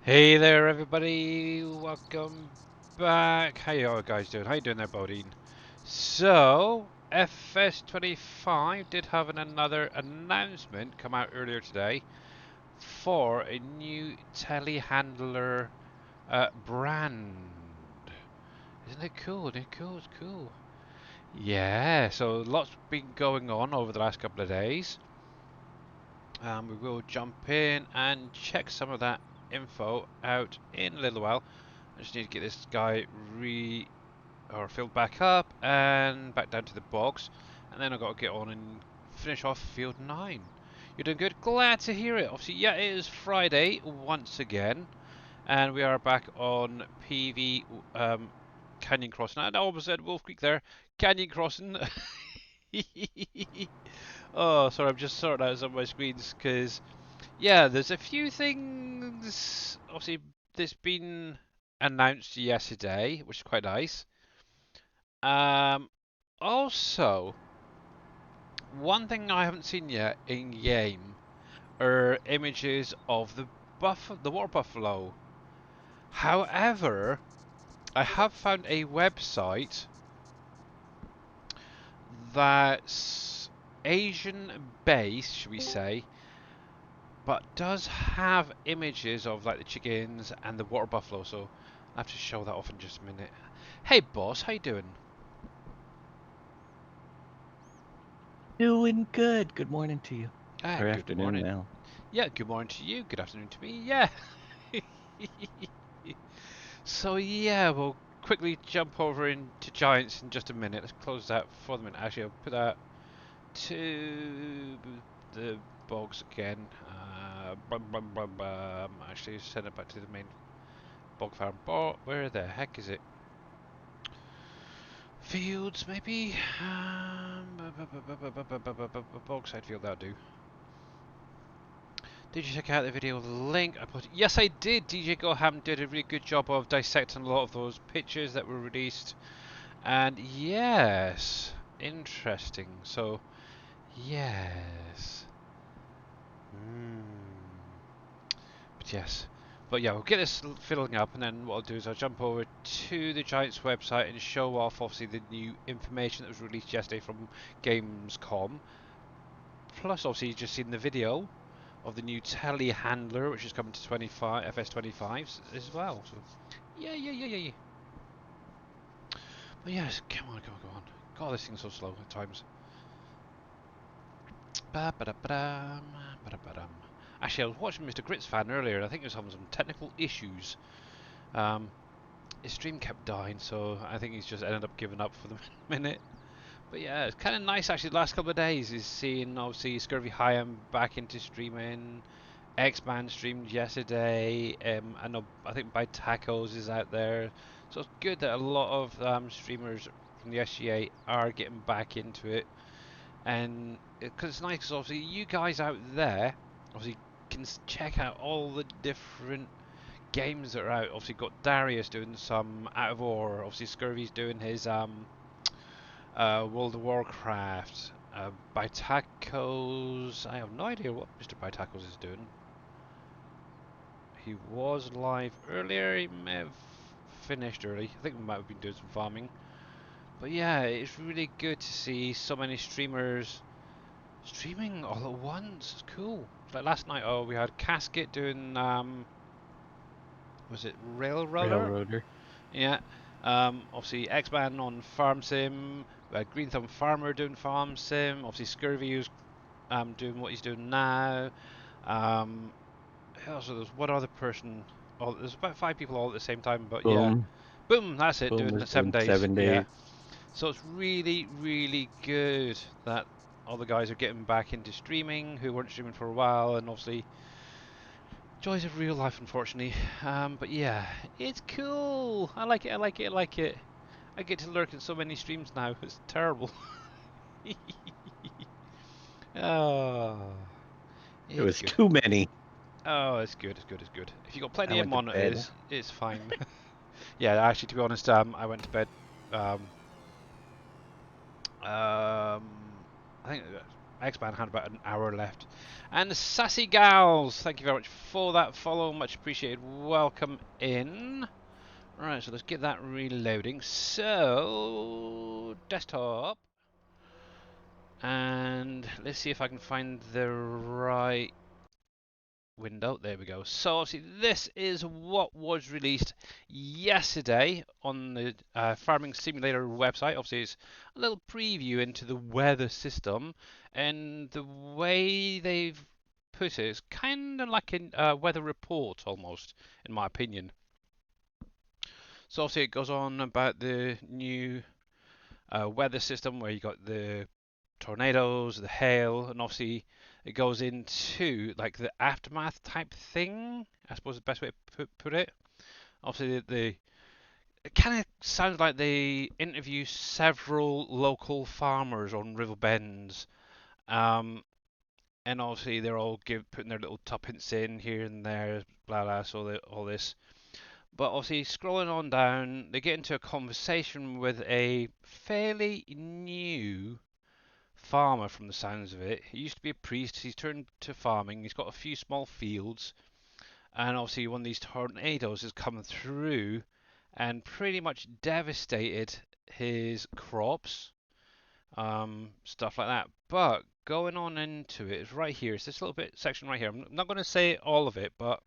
Hey there, everybody. Welcome back. How you all guys doing? How you doing there, Bodine? So, FS25 did have another announcement come out earlier today for a new telehandler brand. Isn't it cool? Isn't it cool? It's cool. Yeah, so lots been going on over the last couple of days. We will jump in and check some of that info out in a little while. I just need to get this guy filled back up and back down to the box, and then I've got to get on and finish off field 9. You're doing good. Glad to hear it. Obviously, yeah, it is Friday once again, and we are back on PV Canyon Crossing. I almost said Wolf Creek there. Canyon Crossing. Oh, sorry, I'm just sorting out some of my screens because yeah, there's a few things. Obviously, there's been announced yesterday, which is quite nice. Um, Also, one thing I haven't seen yet in game are images of the water buffalo. However, I have found a website that's Asian based, should we say, but does have images of like the chickens and the water buffalo, so I have to show that off in just a minute. Hey boss, how you doing? Doing good. Good morning to you. Or Good afternoon morning. now. Yeah, good morning to you, good afternoon to me, yeah. So yeah, we'll quickly jump over into Giants in just a minute. Let's close that for the minute. Actually, I'll put that to the bogs again. Actually, send it back to the main bog farm. Where the heck is it? Fields, maybe? Bogside field, that'll do. Did you check out the video link I put? Yes, I did. DJ Goham did a really good job of dissecting a lot of those pictures that were released. And yes, interesting. So, yes. Mm. But yes. But yeah, we'll get this filling up, and then what I'll do is I'll jump over to the Giants website and show off, obviously, the new information that was released yesterday from Gamescom. Plus, obviously, you've just seen the video of the new telehandler, which is coming to 25 FS25s as well. So, yeah. But yes, come on. God, this thing's so slow at times. Actually, I was watching Mr. Grits fan earlier, and I think he was having some technical issues. Um, his stream kept dying, so I think he's just ended up giving up for the minute. But yeah, it's kind of nice actually. The last couple of days is seeing obviously Scurvy Hyam back into streaming. X-Man streamed yesterday. I think By Tacos is out there, so it's good that a lot of streamers from the SGA are getting back into it. And because it's nice, because obviously you guys out there obviously can check out all the different games that are out. Obviously got Darius doing some Out of War. Obviously Scurvy's doing his World of Warcraft. Bitacos, I have no idea what Mr. Bitacos is doing. He was live earlier. He may have finished early. I think we might have been doing some farming. But yeah, it's really good to see so many streamers streaming all at once. It's cool. Like last night, we had Casket doing was it Railroader? Railroader. Yeah. Obviously X-Man on Farm Sim. We had Green Thumb Farmer doing Farm Sim. Obviously Scurvy who's doing what he's doing now. Um, also there's one other person. Oh, there's about 5 people all at the same time. But yeah, Boom. boom, that's it. Boom Doing was the 7 doing days. 7 days. Yeah. So it's really good that all the guys are getting back into streaming who weren't streaming for a while, and obviously joys of real life, unfortunately. But yeah, it's cool. I like it. I get to lurk in so many streams now. It's terrible. Oh, It it's was good. too many. Oh, it's good. If you got I plenty of went to bed. monitors, it's fine. Yeah, actually, to be honest, I went to bed. Um, I think X-Man had about an hour left. And Sassy Gals, thank you very much for that follow. Much appreciated. Welcome in. Right, so let's get that reloading. So, desktop. And let's see if I can find the right window. There we go. So obviously this is what was released yesterday on the Farming Simulator website. Obviously it's a little preview into the weather system, and the way they've put it is kind of like a weather report almost, in my opinion. So obviously it goes on about the new weather system where you got the tornadoes, the hail, and obviously it goes into like the aftermath type thing. I suppose the best way to put it. Obviously, it kind of sounds like they interview several local farmers on river bends, um, and obviously they're all putting their little tuppence in here and there, blah blah. So all this, but obviously scrolling on down, they get into a conversation with a fairly new farmer from the sounds of it. He used to be a priest, he's turned to farming, he's got a few small fields, and obviously one of these tornadoes has come through and pretty much devastated his crops, stuff like that. But going on into it is right here. It's this little bit section right here. I'm not going to say all of it, but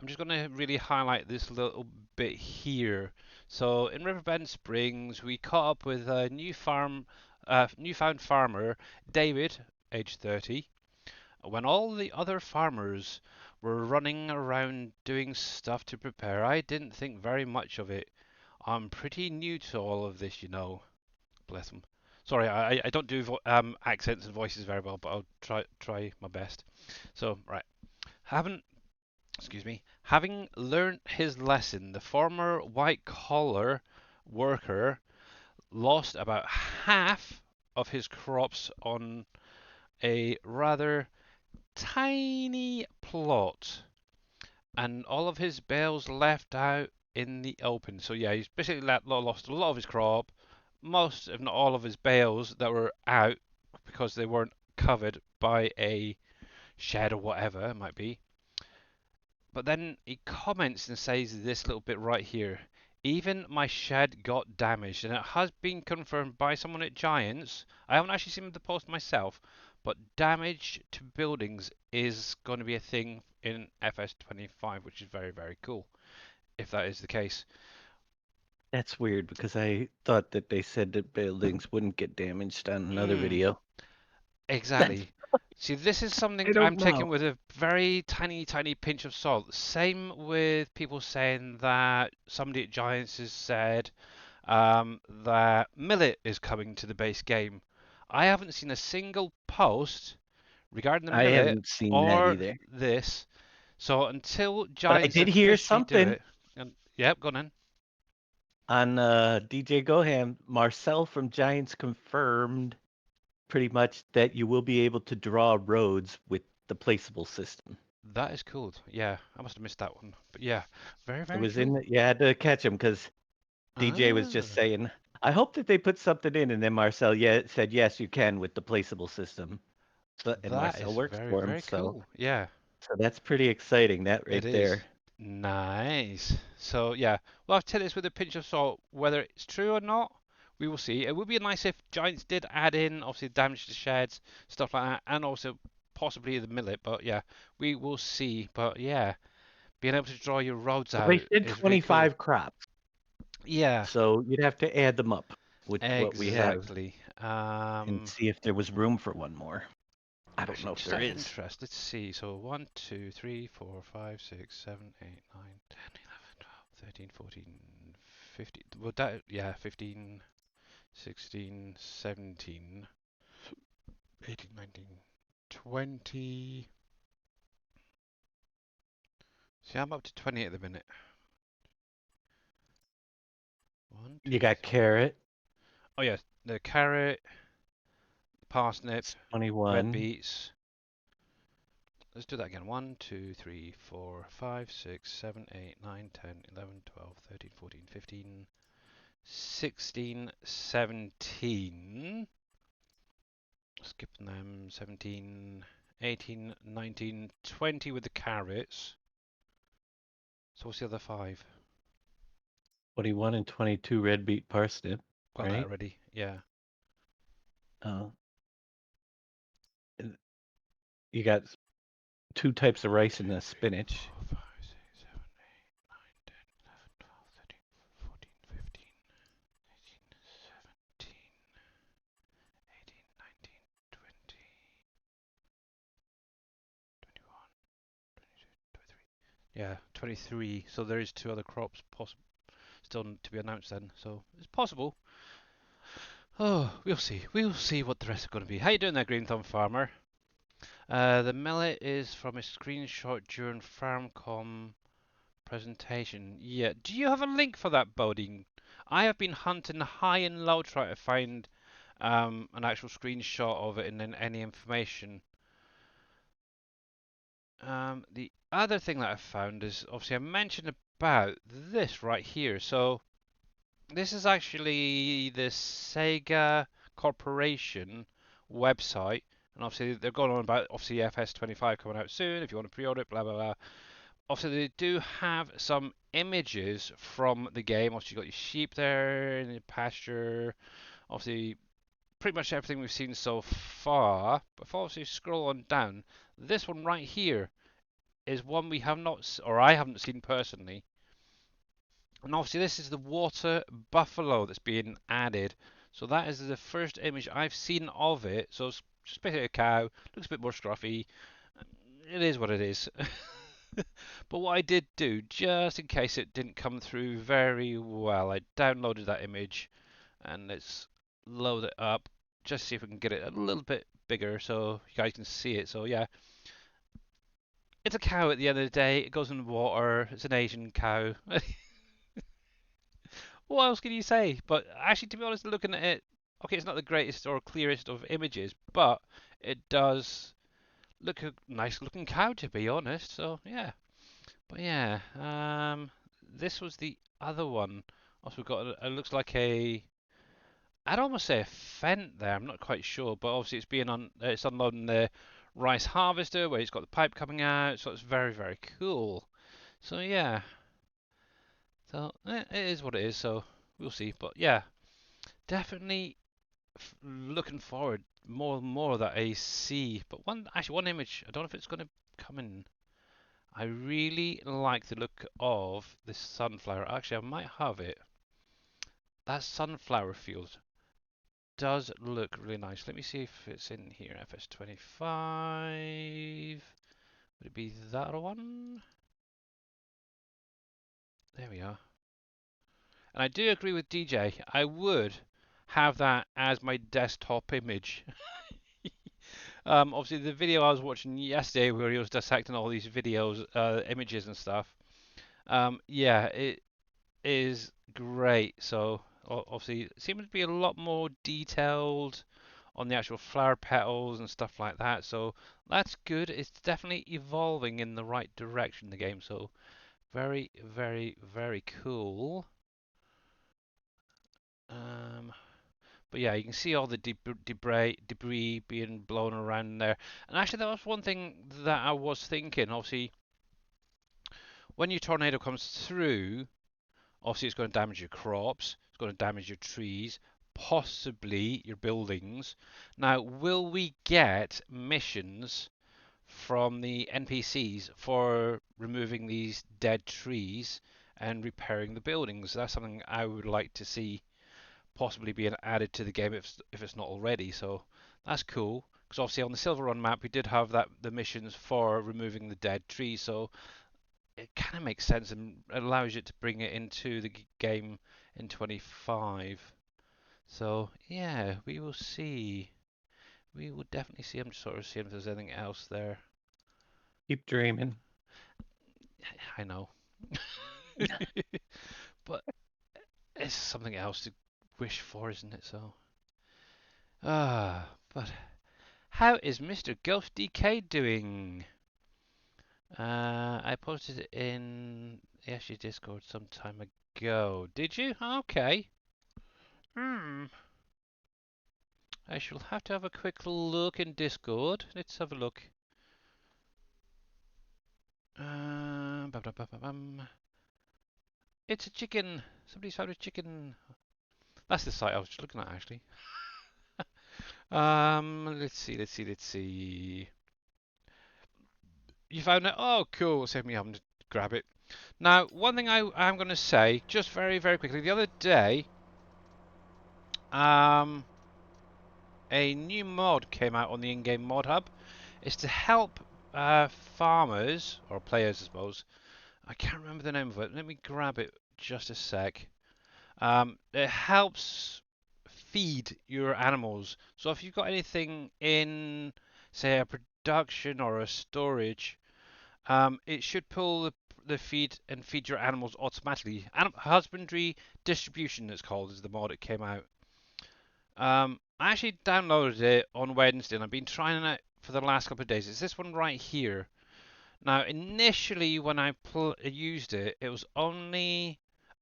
I'm just going to really highlight this little bit here. So in Riverbend Springs, we caught up with a newfound farmer, David, age 30. When all the other farmers were running around doing stuff to prepare, I didn't think very much of it. I'm pretty new to all of this, you know. Bless him. Sorry, I don't do accents and voices very well, but I'll try my best. So, right. Haven't excuse me, having learnt his lesson, the former white collar worker lost about half of his crops on a rather tiny plot, and all of his bales left out in the open. So yeah, he's basically lost a lot of his crop, most if not all of his bales that were out because they weren't covered by a shed or whatever it might be. But then he comments and says this little bit right here. Even my shed got damaged, and it has been confirmed by someone at Giants. I haven't actually seen the post myself, but damage to buildings is going to be a thing in FS25, which is very, very cool, if that is the case. That's weird because I thought that they said that buildings wouldn't get damaged on another Mm, video. That's exactly. See, this is I something I'm don't taking know. with a very tiny, tiny pinch of salt. Same with people saying that somebody at Giants has said that Millet is coming to the base game. I haven't seen a single post regarding the I Millet haven't seen that or either. this. So until But I Giants did hear officially do something it, and yep, go on in. on DJ Goham. Marcel from Giants confirmed pretty much that you will be able to draw roads with the placeable system. That is cool. Yeah, I must have missed that one. But yeah, very, It very was in cool. the, you had to catch him because DJ was just Ah, saying, I hope that they put something in, and then Marcel said yes, you can with the placeable system. So, and that Marcel is works very, for him, very cool. Yeah. so that's pretty exciting. That It right is. there. Nice. So yeah, we'll have to take this with a pinch of salt. Whether it's true or not, we will see. It would be nice if Giants did add in, obviously, damage to sheds, stuff like that, and also possibly the millet. But yeah, we will see. But yeah, being able to draw your roads Well, they out said is really cool. 25 crops, Yeah, so you'd have to add them up with what we have exactly. and see if there was room for one more. I don't know Actually, if just there out of is. interest, let's see. So 1, 2, 3, 4, 5, 6, 7, 8, 9, 10, 11, 12, 13, 14, 15. Well, that, yeah, 15, 16, 17, 18, 19, 20. See, I'm up to 20 at the minute. 1, 2, You got 3. carrot, Oh, yeah, the carrot, parsnip, it's red 21. beets. Let's do that again. 1, 2, 3, 4, 5, 6, 7, 8, 9, 10, 11, 12, 13, 14, 15, 16, 17. skipping them, 17, 18, 19, 20 with the carrots. So what's the other five? 21 and 22 red beet parsnip, Got that right? already. Yeah. Uh, and you got two types of rice in the 3, spinach. 4, 5, 6, 7, 8, 9, 10, 11, 12, 13, 14, 15, 18, 17, 18, 19, 20, 21, 22, 23. Yeah, 23. So there is two other crops still to be announced then. So it's possible. Oh, we'll see. We'll see what the rest are going to be. How you doing there, Green Thumb Farmer? The millet is from a screenshot during FarmCom presentation. Yeah. Do you have a link for that, Bodine? I have been hunting high and low trying to find an actual screenshot of it and then any information. The other thing that I found is obviously I mentioned about this right here. So this is actually the Sega Corporation website, and obviously they're going on about obviously FS25 coming out soon. If you want to pre-order it, blah blah blah. Obviously they do have some images from the game. Obviously you got your sheep there in the pasture. Obviously pretty much everything we've seen so far. But if obviously scroll on down, this one right here is one we have not, or I haven't seen personally. And obviously this is the water buffalo that's being added. So that is the first image I've seen of it. So it's just basically a cow. Looks a bit more scruffy. It is what it is. But what I did do, just in case it didn't come through very well, I downloaded that image and let's load it up. Just see if we can get it a little bit bigger so you guys can see it. So yeah, it's a cow at the end of the day. It goes in the water. It's an Asian cow. What else can you say? But actually, to be honest, looking at it, okay, it's not the greatest or clearest of images, but it does look a nice looking cow, to be honest. So yeah, but yeah, this was the other one. Also, got it looks like a, I'd almost say a fent there. I'm not quite sure, but obviously it's being on, it's unloading the rice harvester where it's got the pipe coming out. So it's very very cool. So yeah, so it is what it is. So we'll see. But yeah, definitely looking forward more and more that I see. But one image, I don't know if it's going to come in. I really like the look of this sunflower. Actually, I might have it. That sunflower field does look really nice. Let me see if it's in here. FS25. Would it be that one? There we are. And I do agree with DJ. I would have that as my desktop image. Obviously, the video I was watching yesterday, where he was dissecting all these videos, images and stuff. Yeah, it is great. So obviously, it seems to be a lot more detailed on the actual flower petals and stuff like that. So that's good. It's definitely evolving in the right direction, the game. So very, very, very cool. Um, But yeah, you can see all the debris being blown around there. And actually, that was one thing that I was thinking. Obviously, when your tornado comes through, obviously it's going to damage your crops, it's going to damage your trees, possibly your buildings. Now, will we get missions from the NPCs for removing these dead trees and repairing the buildings? That's something I would like to see possibly being added to the game if it's not already. So that's cool. Because obviously on the Silver Run map we did have that the missions for removing the dead trees. So it kind of makes sense and allows you to bring it into the game in 25. So yeah, we will see. We will definitely see. I'm just sort of seeing if there's anything else there. Keep dreaming. I know, but it's something else to wish for, isn't it? So but how is Mr. Ghost DK doing? I posted it in the SG Discord some time ago. Did you? Okay. Hmm. I shall have to have a quick look in Discord. Let's have a look. Bum, bum, bum, bum, bum. It's a chicken. Somebody's found a chicken. That's the site I was just looking at actually. Let's see. You found it? Oh, cool. Save me having to grab it. Now, one thing I'm going to say, just very, very quickly. The other day, um, a new mod came out on the in-game mod hub. It's to help farmers, or players I suppose. I can't remember the name of it. Let me grab it just a sec. It helps feed your animals. So if you've got anything in, say, a production or a storage, it should pull the feed and feed your animals automatically. Husbandry distribution, it's called, is the mod that came out. I actually downloaded it on Wednesday, and I've been trying it for the last couple of days. It's this one right here. Now, initially, when I used it, it was only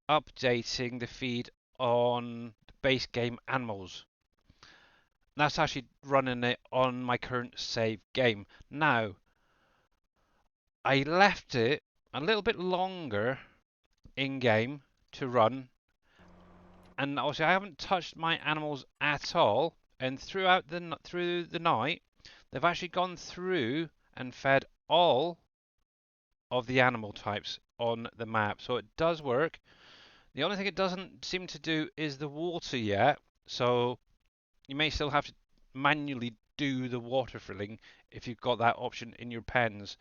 updating the feed on the base game animals. That's actually running it on my current save game. Now, I left it a little bit longer in game to run, and obviously I haven't touched my animals at all. And through the night, they've actually gone through and fed all of the animal types on the map. So it does work. The only thing it doesn't seem to do is the water yet. So you may still have to manually do the water filling if you've got that option in your pens.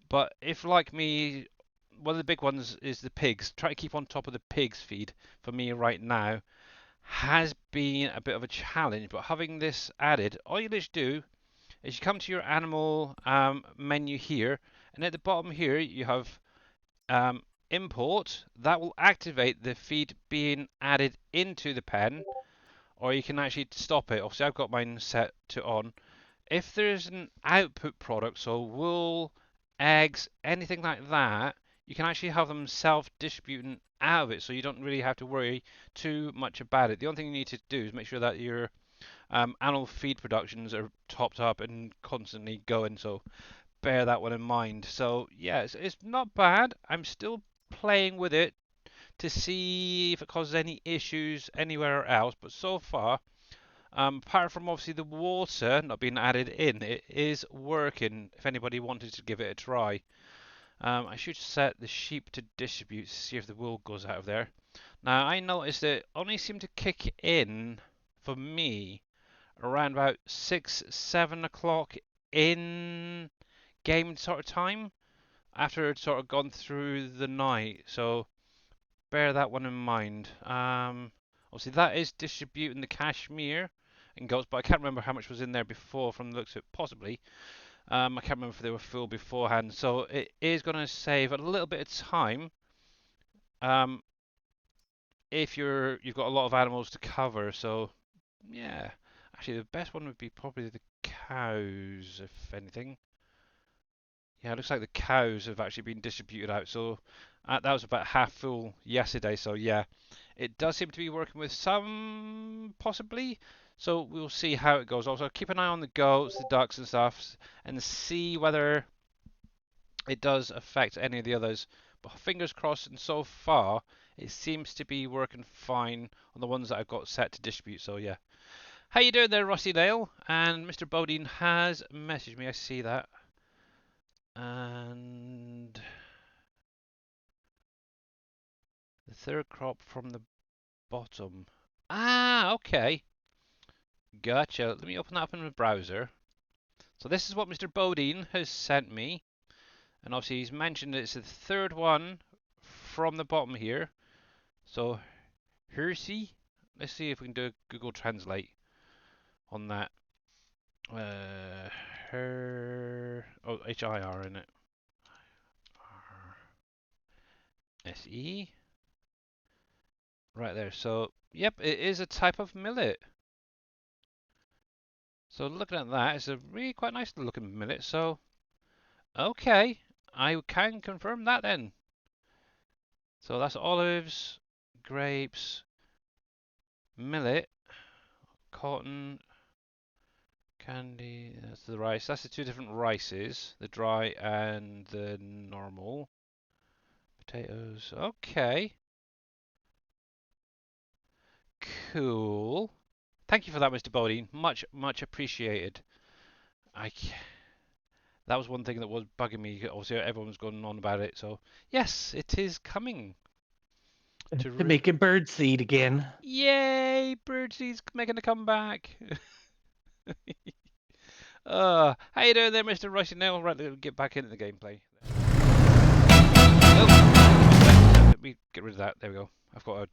But if, like me, one of the big ones is the pigs. Try to keep on top of the pigs feed for me right now has been a bit of a challenge. But having this added, all you just do is you come to your animal menu here, and at the bottom here you have import. That will activate the feed being added into the pen, or you can actually stop it. Obviously, I've got mine set to on. If there's an output product, so wool, eggs, anything like that, you can actually have them self-distributing out of it, so you don't really have to worry too much about it. The only thing you need to do is make sure that your animal feed productions are topped up and constantly going. So bear that one in mind. So yeah, it's not bad. I'm still playing with it to see if it causes any issues anywhere else, but so far, apart from obviously the water not being added in, it is working. If anybody wanted to give it a try, I should set the sheep to distribute to see if the wool goes out of there. Now I noticed it only seemed to kick in for me around about 6, 7 o'clock in game sort of time after it's sort of gone through the night. So bear that one in mind. Obviously that is distributing the cashmere and goats, but I can't remember how much was in there before from the looks of it, possibly. I can't remember if they were full beforehand, so it is going to save a little bit of time um, if you've got a lot of animals to cover. So yeah, actually the best one would be probably the cows, if anything. Yeah, it looks like the cows have actually been distributed out. So that was about half full yesterday. So yeah, it does seem to be working with some, possibly. So we'll see how it goes. Also, keep an eye on the goats, the ducks and stuff, and see whether it does affect any of the others. But fingers crossed, and so far, it seems to be working fine on the ones that I've got set to distribute. So yeah. How you doing there, Rusty Dale? And Mr. Bodine has messaged me. I see that. And the third crop from the bottom. Ah, okay. Gotcha. Let me open that up in the browser. So this is what Mr. Bodine has sent me. And obviously he's mentioned it's the third one from the bottom here. So, Hersey. Let's see if we can do a Google Translate on that. Uh, oh, H-I-R in it. S-E. Right there. So, yep, it is a type of millet. So looking at that, it's a really quite nice looking millet. So, okay, I can confirm that then. So that's olives, grapes, millet, cotton. Candy, that's the rice. That's the two different rices, the dry and the normal. Potatoes. Okay. Cool. Thank you for that, Mr. Bodine. Much, much appreciated. I, that was one thing that was bugging me. Obviously, everyone's going on about it. So, yes, it is coming to. To make it bird seed again. Yay! Birdseed's making a comeback. How you doing there, Mr. Rusty Nail? Right, let's get back into the gameplay. Oh, let me get rid of that. There we go. I've got to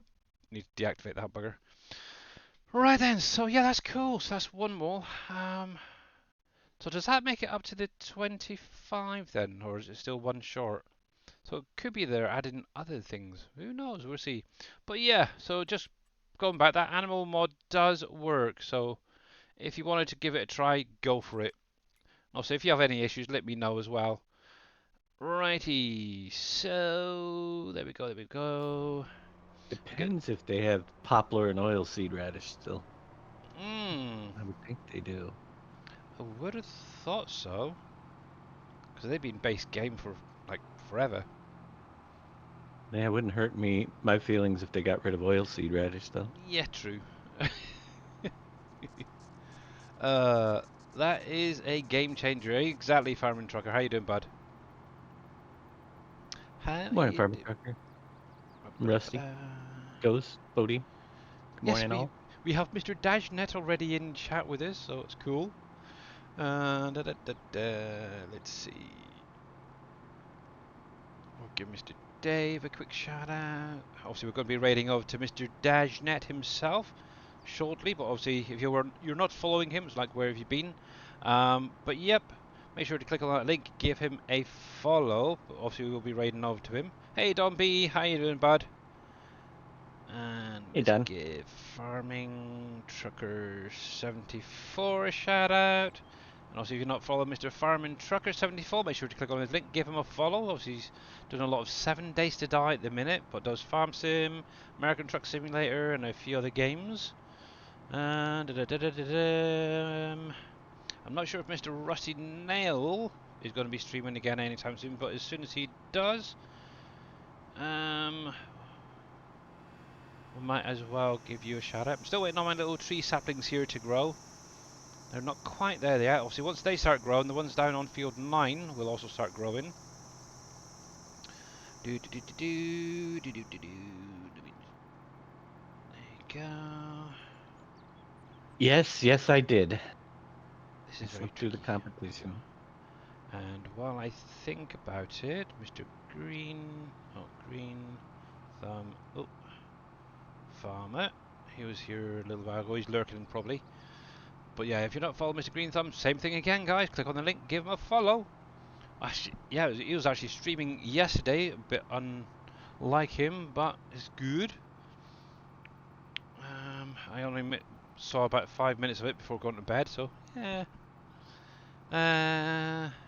need to deactivate that bugger. Right then, so yeah, that's cool. So that's one more. So does that make it up to the 25 then, or is it still one short? So it could be they're adding other things. Who knows? We'll see. But yeah, so just going back, that animal mod does work. So if you wanted to give it a try, go for it. Also, if you have any issues, let me know as well. Righty, so there we go, there we go. We get, Depends if they have poplar and oilseed radish still. mmm, I would think they do. I would have thought so, because they've been base game for like forever. Yeah, it wouldn't hurt my feelings if they got rid of oilseed radish though. Yeah, true. uh, that is a game changer. Exactly, Farming Trucker. How you doing, bud? How Morning, you Farmer doing? Trucker. Rusty. Ghost. Bodie. Good Yes, morning, we all. we have Mr. Dashnet already in chat with us, so it's cool. Let's see. We'll give Mr. Dave a quick shout out. Obviously, we're going to be raiding over to Mr. Dashnet himself shortly, but obviously, if you're not following him, it's like where have you been? But yep, make sure to click on that link, give him a follow. But obviously, we'll be raiding over to him. Hey, Don B, how you doing, bud? And Hey, let's Don. give Farming Trucker 74 a shout out. And also, if you're not following Mr. Farming Trucker 74, make sure to click on his link, give him a follow. Obviously, he's doing a lot of 7 Days to Die at the minute, but does Farm Sim, American Truck Simulator, and a few other games. And I'm not sure if Mr. Rusty Nail is going to be streaming again anytime soon, but as soon as he does, um, we might as well give you a shout out. I'm still waiting on my little tree saplings here to grow. They're not quite there yet. Obviously, once they start growing, the ones down on field 9 will also start growing. Do do do do do do do do. There you go. Yes, I did. This I is very slept through the tricky. competition. And while I think about it, Mr. Green, oh Green Thumb, oh Farmer, he was here a little while ago. He's lurking probably. But yeah, if you're not following Mr. Green Thumb, same thing again, guys. Click on the link, give him a follow. Actually, yeah, he was actually streaming yesterday, a bit unlike him, but it's good. I only saw about 5 minutes of it before going to bed, so yeah.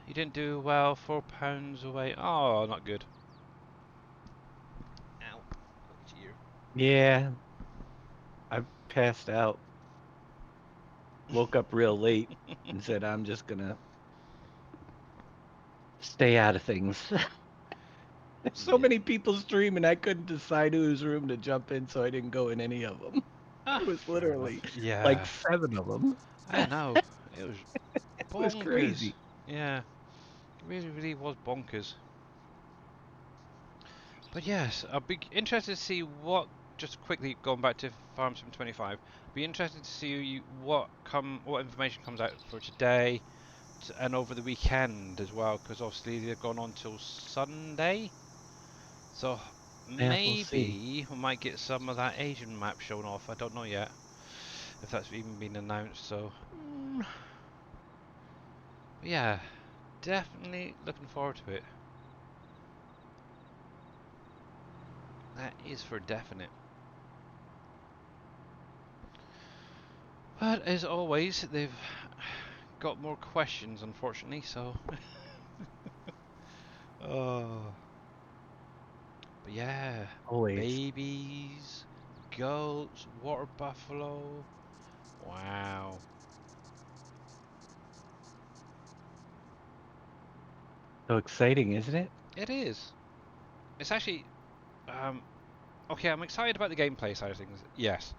You didn't do well. £4 away. Oh, not good. Ow. Dear. Yeah, I passed out. Woke up real late and said, I'm just gonna stay out of things. There's so Yeah. many people streaming, I couldn't decide whose room to jump in, so I didn't go in any of them. Ah, There was fair literally enough. like Yeah, 7 of them. I know. It was It was bonkers. crazy. Yeah, it really, really was bonkers. But yes, I'll be interested to see what. Just quickly going back to Farm Sim 25, be interested to see what information comes out for today and over the weekend as well, because obviously they've gone on till Sunday. So Yeah, we'll see. maybe we might get some of that Asian map shown off. I don't know yet if that's even been announced. So yeah, definitely looking forward to it. That is for definite. But as always, they've got more questions, unfortunately. So, oh, but yeah, Always. babies, goats, water buffalo. Wow. So exciting, isn't it? It is. It's actually um, okay. I'm excited about the gameplay side of things. Yes,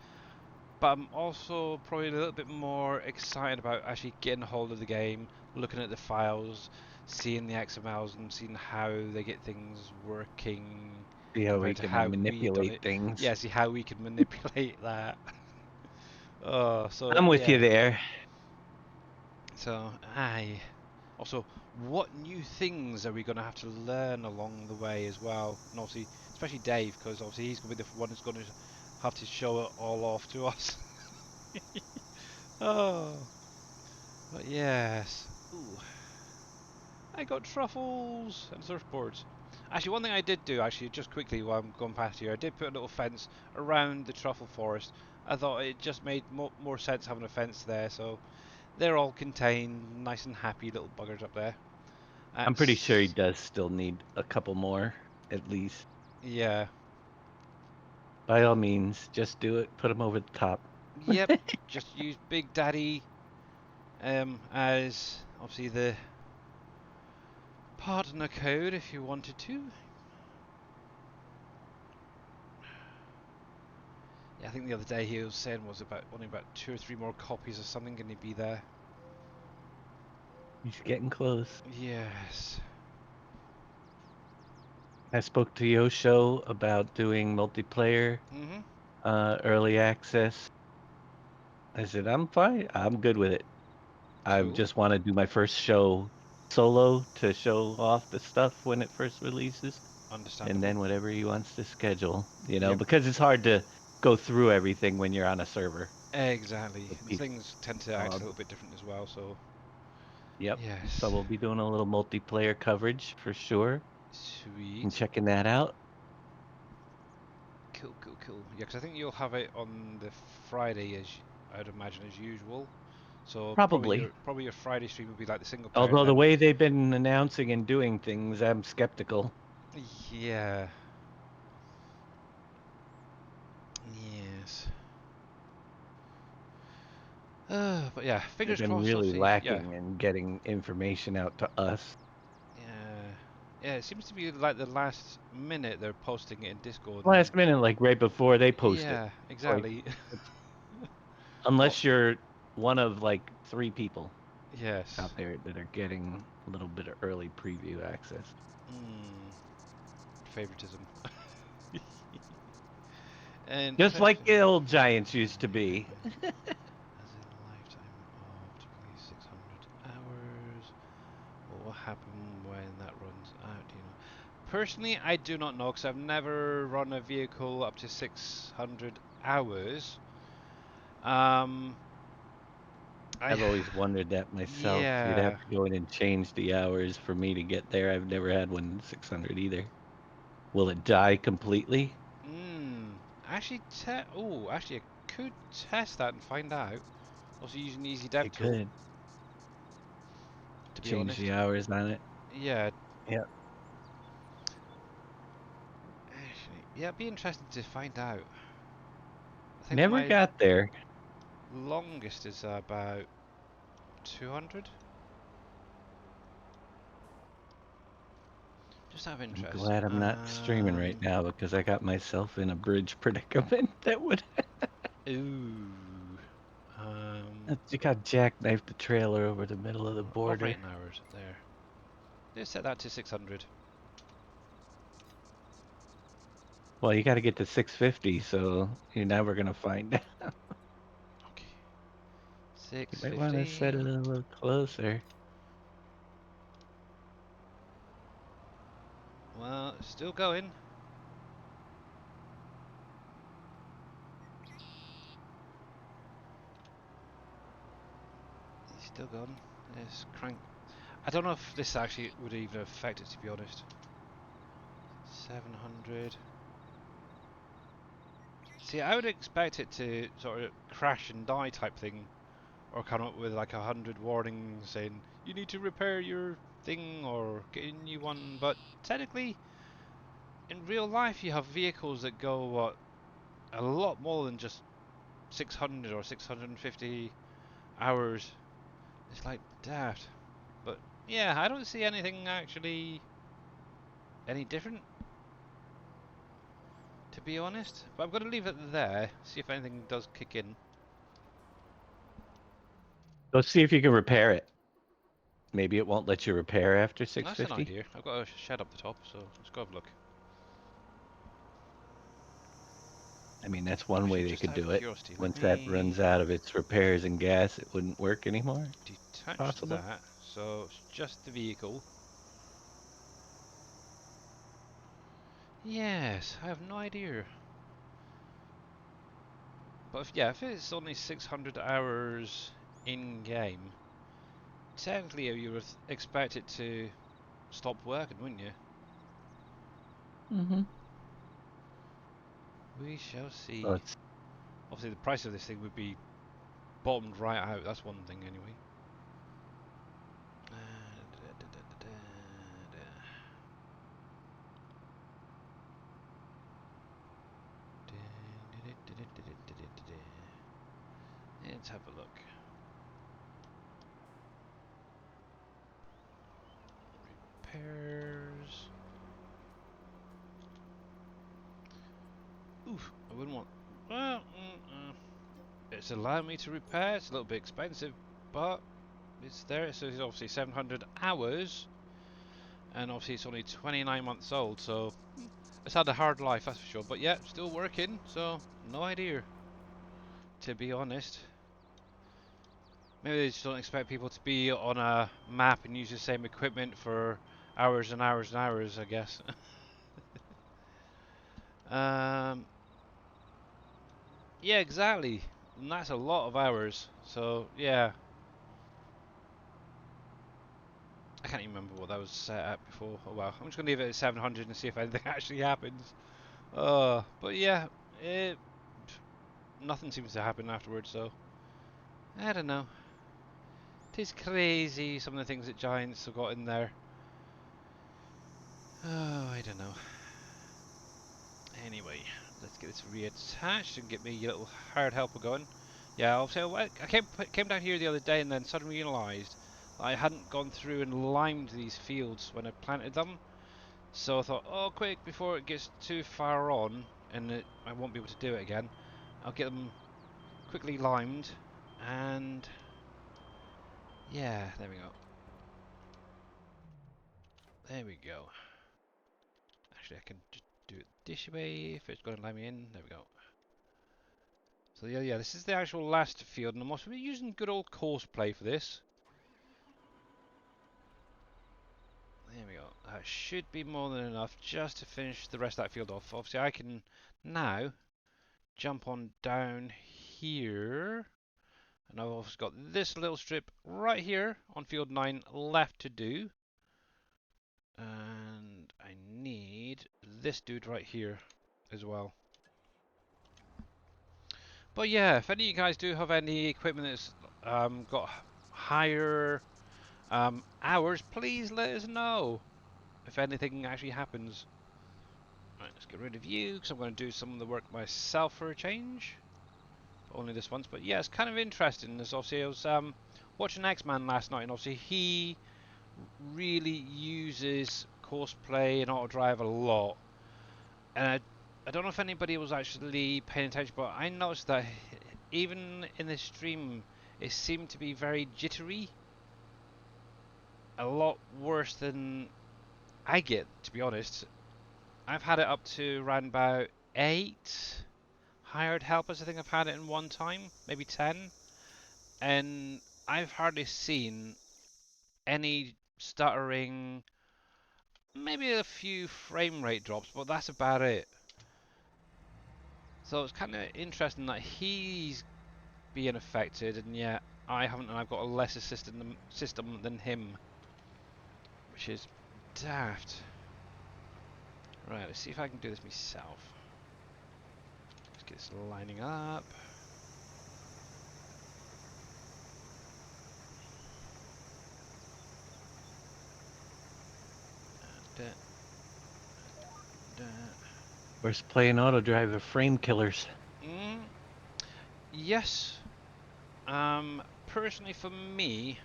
but I'm also probably a little bit more excited about actually getting a hold of the game, looking at the files, seeing the XMLs, and seeing how they get things working See how we compared to can how we've done manipulate it. things. Yeah, see how we can manipulate that. Oh, so I'm with you yeah. there. So, aye. Also, what new things are we going to have to learn along the way as well? And obviously, especially Dave, because obviously he's going to be the one who's going to have to show it all off to us. Oh, but yes. Ooh, I got truffles and surfboards. Actually, one thing I did do, actually, just quickly while I'm going past here, I did put a little fence around the truffle forest. I thought it just made more sense having a fence there, so they're all contained, nice and happy little buggers up there. I'm pretty sure he That's does still need a couple more, at least. yeah. By all means, just do it. Put him over the top. Yep. Just use Big Daddy as obviously the partner code if you wanted to. Yeah, I think the other day he was saying was about only about 2 or 3 more copies or something going to be there. He's getting close. Yes. I spoke to Yosho about doing multiplayer, Mhm. early access. I said, I'm fine. I'm good with it. I Cool. just want to do my first show solo to show off the stuff when it first releases, and Understandable. then whatever he wants to schedule, Yep. because it's hard to go through everything when you're on a server Exactly. with And people. things tend to act a little bit different as well. So Yep. So yes. we'll be doing a little multiplayer coverage for sure and Sweet. checking that out. Cool. Cool. Cool. Yeah, because I think you'll have it on the Friday as I'd imagine as usual. So Probably. probably your Friday stream will be like the single player, and Although the then way they've been announcing and doing things, I'm skeptical. yeah, yes. But yeah, They've fingers been crossed. really Obviously, yeah, lacking in getting information out to us. yeah, yeah. It seems to be like the last minute they're posting it in Discord, and Last minute, like right before they post it. yeah, It's like, exactly. it's, Oh, unless you're one of like 3 people yes. out there that are getting a little bit of early preview access. Hmm. Favoritism. And Just like question the old for Giants used to be. as in lifetime of typically 600 hours. What will happen when that runs out? Do you know? Personally, I do not know because I've never run a vehicle up to 600 hours. Um, I I've always wondered that myself. You'd have yeah. to go in and change the hours for me to get there. I've never had one 600 either. Will it die completely? Hmm. Actually, actually, I could test that and find out. Also, using the Easy Dev It tool. could To be change the honest, hours on it. yeah. Yeah. Actually, yeah, it'd be interesting to find out. I think Never my got there. longest is about 200. Just out of I'm interest. glad I'm not streaming right now because I got myself in a bridge predicament that would. Ooh. Um, You got jackknifed the trailer over the middle of the border. operating hours there. Let's set that to 600. Well, you got to get to 650, so you're never gonna find out. Okay. You might want to set it 650. a little closer. Well, still going. He's still going. Let's crank. I don't know if this actually would even affect it, to be honest. 700. See, I would expect it to sort of crash and die type thing, or come up with like 100 warnings saying you need to repair your thing or get a new one. But technically, in real life, you have vehicles that go what a lot more than just 600 or 650 hours. It's like daft. But yeah, I don't see anything actually any different, to be honest. But I'm going to leave it there, see if anything does kick in. Go see if you can repair it. Maybe it won't let you repair after That's an 650. idea. I've got a shed up the top, so let's go have a look. I mean, that's one way Actually, they just could out of do it. curiosity, let Once that me runs out of its repairs and gas, it wouldn't work anymore. detach Possible. that. So it's just the vehicle. Yes, I have no idea. But if it's only 600 hours in game, technically you would expect it to stop working, wouldn't you? Mm-hmm. We shall Well, see. Obviously, the price of this thing would be bottomed right out. That's one thing, anyway. Let's have a look. Repairs. Oof, I wouldn't want. Well, it's allowing me to repair. It's a little bit expensive, but it's there. So it's obviously 700 hours, and obviously it's only 29 months old. So it's had a hard life, that's for sure. But yeah, still working. So no idea, to be honest. Maybe they just don't expect people to be on a map and use the same equipment for hours and hours and hours, I guess. um, yeah, exactly. And that's a lot of hours. So yeah, I can't even remember what that was set at before. Oh well, I'm just gonna leave it at 700 and see if anything actually happens. But yeah, it nothing seems to happen afterwards. So I don't know. It is crazy some of the things that Giants have got in there. Oh, I don't know. Anyway, let's get this reattached and get me a little hard helper going. Yeah, obviously I came down here the other day and then suddenly realised I hadn't gone through and limed these fields when I planted them. So I thought, oh, quick, before it gets too far on and I won't be able to do it again, I'll get them quickly limed. And yeah, there we go. There we go. Actually, I can just do it this way if it's going to let me in. There we go. So yeah, this is the actual last field, and I'm also using good old courseplay for this. There we go. That should be more than enough just to finish the rest of that field off. Obviously, I can now jump on down here, and I've also got this little strip right here on field 9 left to do. And I need this dude right here as well. But yeah, if any of you guys do have any equipment that's got higher hours, please let us know if anything actually happens. Right, let's get rid of you because I'm going to do some of the work myself for a change. But only this once. But yeah, it's kind of interesting. As obviously I was watching X-Man last night, and obviously he really uses courseplay and auto drive a lot. And I don't know if anybody was actually paying attention, but I noticed that even in the stream, it seemed to be very jittery. A lot worse than I get, to be honest. I've had it up to around about 8 hired helpers. I think I've had it in one time, maybe 10. And I've hardly seen any stuttering, maybe a few frame rate drops, but that's about it. So it's kind of interesting that he's being affected, and yet I haven't, and I've got a lesser system than him, which is daft. Right, let's see if I can do this myself. Let's get this lining up. Da, da. Where's playing auto drive of frame killers? Mm, yes. Personally for me,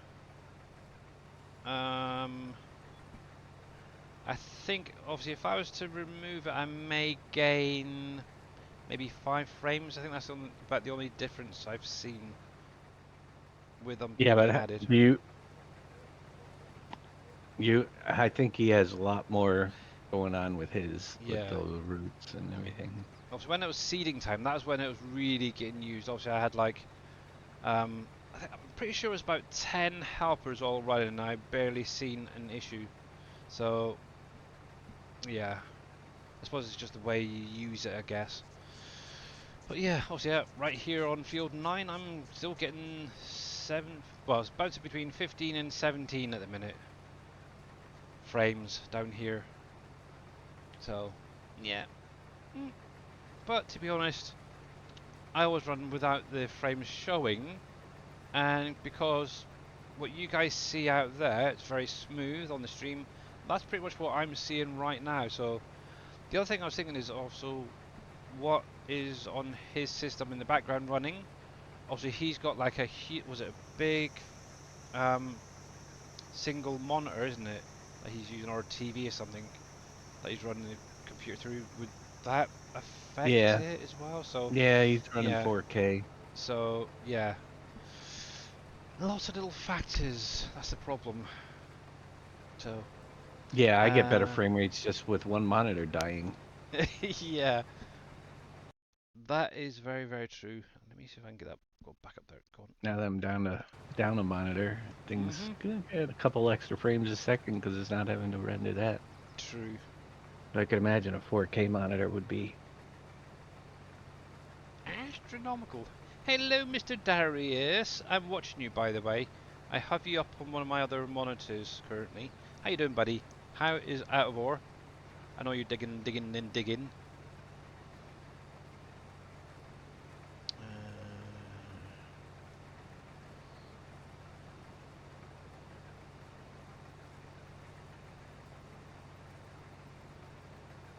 I think obviously if I was to remove it, I may gain maybe 5 frames. I think that's about the only difference I've seen with them Yeah, being but added. I think he has a lot more going on with his, with Yeah. those roots and everything. Obviously, when it was seeding time, that was when it was really getting used. Obviously, I had like, I'm pretty sure it was about 10 helpers all running, and I barely seen an issue. So, yeah, I suppose it's just the way you use it, I guess. But yeah, obviously, right here on field 9, I'm still getting 7, well, it's bouncing between 15 and 17 at the minute. Frames down here. So, yeah. Mm. But to be honest, I always run without the frames showing, and because what you guys see out there, it's very smooth on the stream. That's pretty much what I'm seeing right now. So the other thing I was thinking is also what is on his system in the background running. Obviously, he's got like was it a big um, single monitor, isn't it? That he's using, or a TV or something that he's running the computer through. Would that affect Yeah, it as well? So yeah, he's running yeah, 4K. so yeah, lots of little factors. That's the problem. So Yeah, I get better uh, frame rates just with one monitor dying. yeah, that is very, very true. Let me see if I can get that. Go back up there. Go on. Now that I'm down a monitor, things Mhm. gonna get a couple extra frames a second because it's not having to render that. True. I could imagine a 4K monitor would be. Astronomical. Hello, Mr. Darius. I'm watching you, by the way. I have you up on one of my other monitors currently. How you doing, buddy? How is out of ore? I know you're digging, digging, and digging.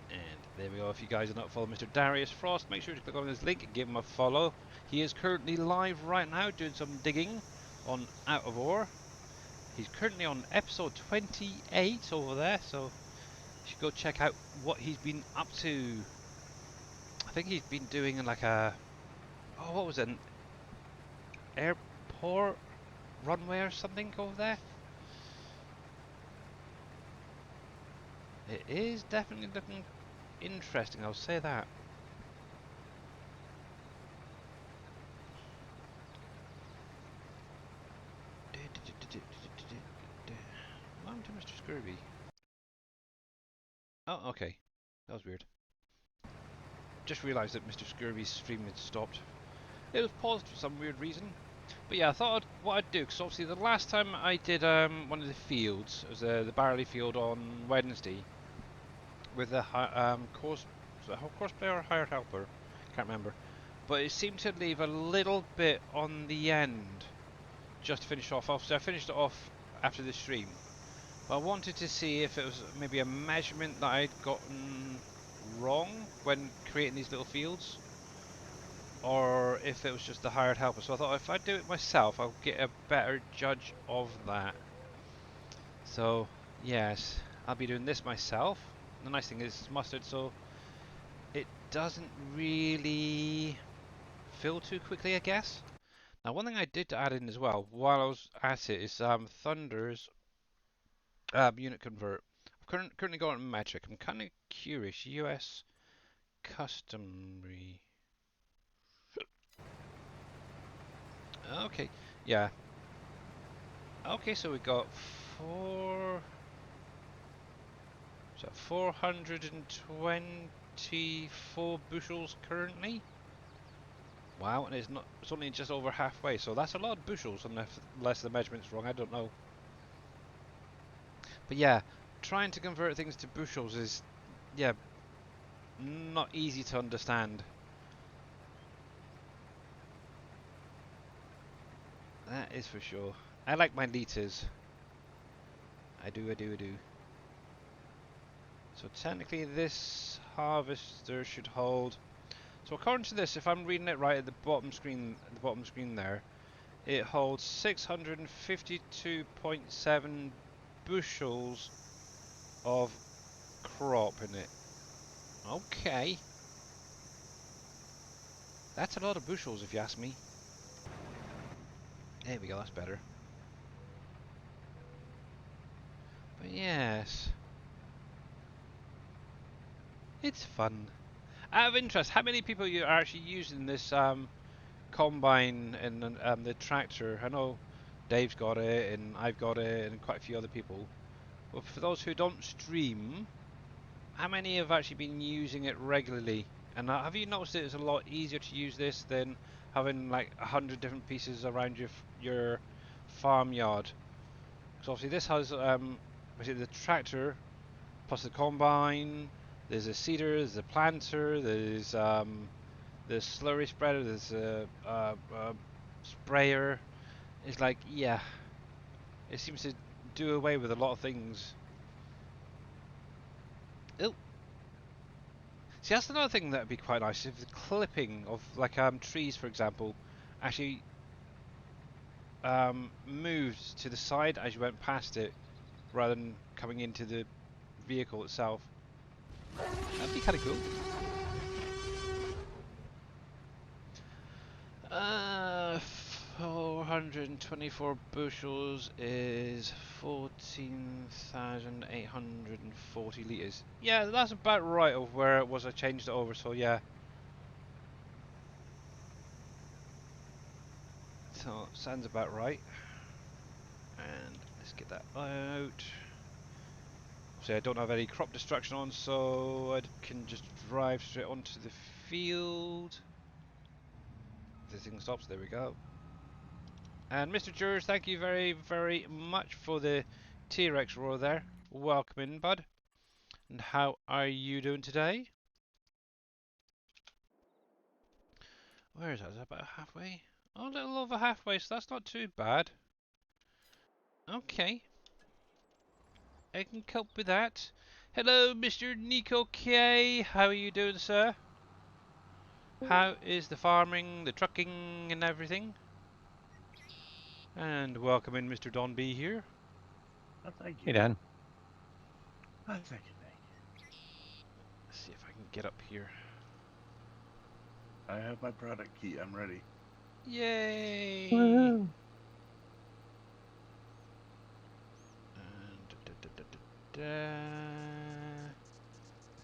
And there we go. If you guys are not following Mr. Darius Frost, make sure to click on his link and give him a follow. He is currently live right now doing some digging on Out of Ore. He's currently on episode 28 over there, so you should go check out what he's been up to. I think he's been doing like what was it, an airport runway or something over there? It is definitely looking interesting, I'll say that. What happened to Mr. Scurvy? Oh, okay. That was weird. Just realised that Mr. Scurvy's stream had stopped. It was paused for some weird reason. But yeah, I thought what I'd do, because obviously the last time I did one of the fields, it was the Barley field on Wednesday, with the course, was it a course player or hired helper? Can't remember. But it seemed to leave a little bit on the end, just to finish off. Obviously I finished it off after the stream. But I wanted to see if it was maybe a measurement that I'd gotten wrong when creating these little fields, or if it was just the hired helper. So I thought if I do it myself, I'll get a better judge of that. So yes, I'll be doing this myself. The nice thing is it's mustard, so it doesn't really fill too quickly, I guess. Now, one thing I did add in as well while I was at it is Thunder's unit convert. I've currently got it in metric. I'm kind of curious. US customary. Okay, yeah. Okay, so we got four. So 424 bushels currently. Wow, and it's not. It's only just over halfway. So that's a lot of bushels, unless the measurement's wrong. I don't know. But yeah, trying to convert things to bushels is, yeah, not easy to understand. That is for sure. I like my liters. I do, I do, I do. So technically this harvester should hold. So according to this, if I'm reading it right at the bottom screen there, it holds 652.7 bushels of crop in it. Okay. That's a lot of bushels if you ask me. There we go, that's better. But yes, it's fun. Out of interest, how many people are actually using this combine and the tractor? I know Dave's got it, and I've got it, and quite a few other people. But for those who don't stream, how many have actually been using it regularly? And have you noticed it's a lot easier to use this than having like 100 different pieces around your farmyard? Because obviously this has basically the tractor plus the combine. There's a seeder, there's a planter, there's the slurry spreader, there's a sprayer. It's like, yeah, it seems to do away with a lot of things. Oh, see, that's another thing that would be quite nice if the clipping of like trees, for example, actually moved to the side as you went past it, rather than coming into the vehicle itself. That'd be kind of cool. 424 bushels is 14,840 litres. Yeah, that's about right of where it was I changed it over, so yeah. So, sounds about right. And let's get that out. See, I don't have any crop destruction on, so I can just drive straight onto the field. This thing stops, there we go. And Mr. Jurors, thank you very, very much for the T-Rex roar there. Welcome in, bud. And how are you doing today? Where is that? Is that about halfway? Oh, a little over halfway, so that's not too bad. Okay, I can cope with that. Hello, Mr. Nico K. How are you doing, sir? How is the farming, the trucking, and everything? And welcome in, Mr. Don B here. Oh, thank Hey, you. Dan. Oh, thank you, thank Let's see if I can get up here. you. I have my product key. I'm ready. Yay! Woohoo. And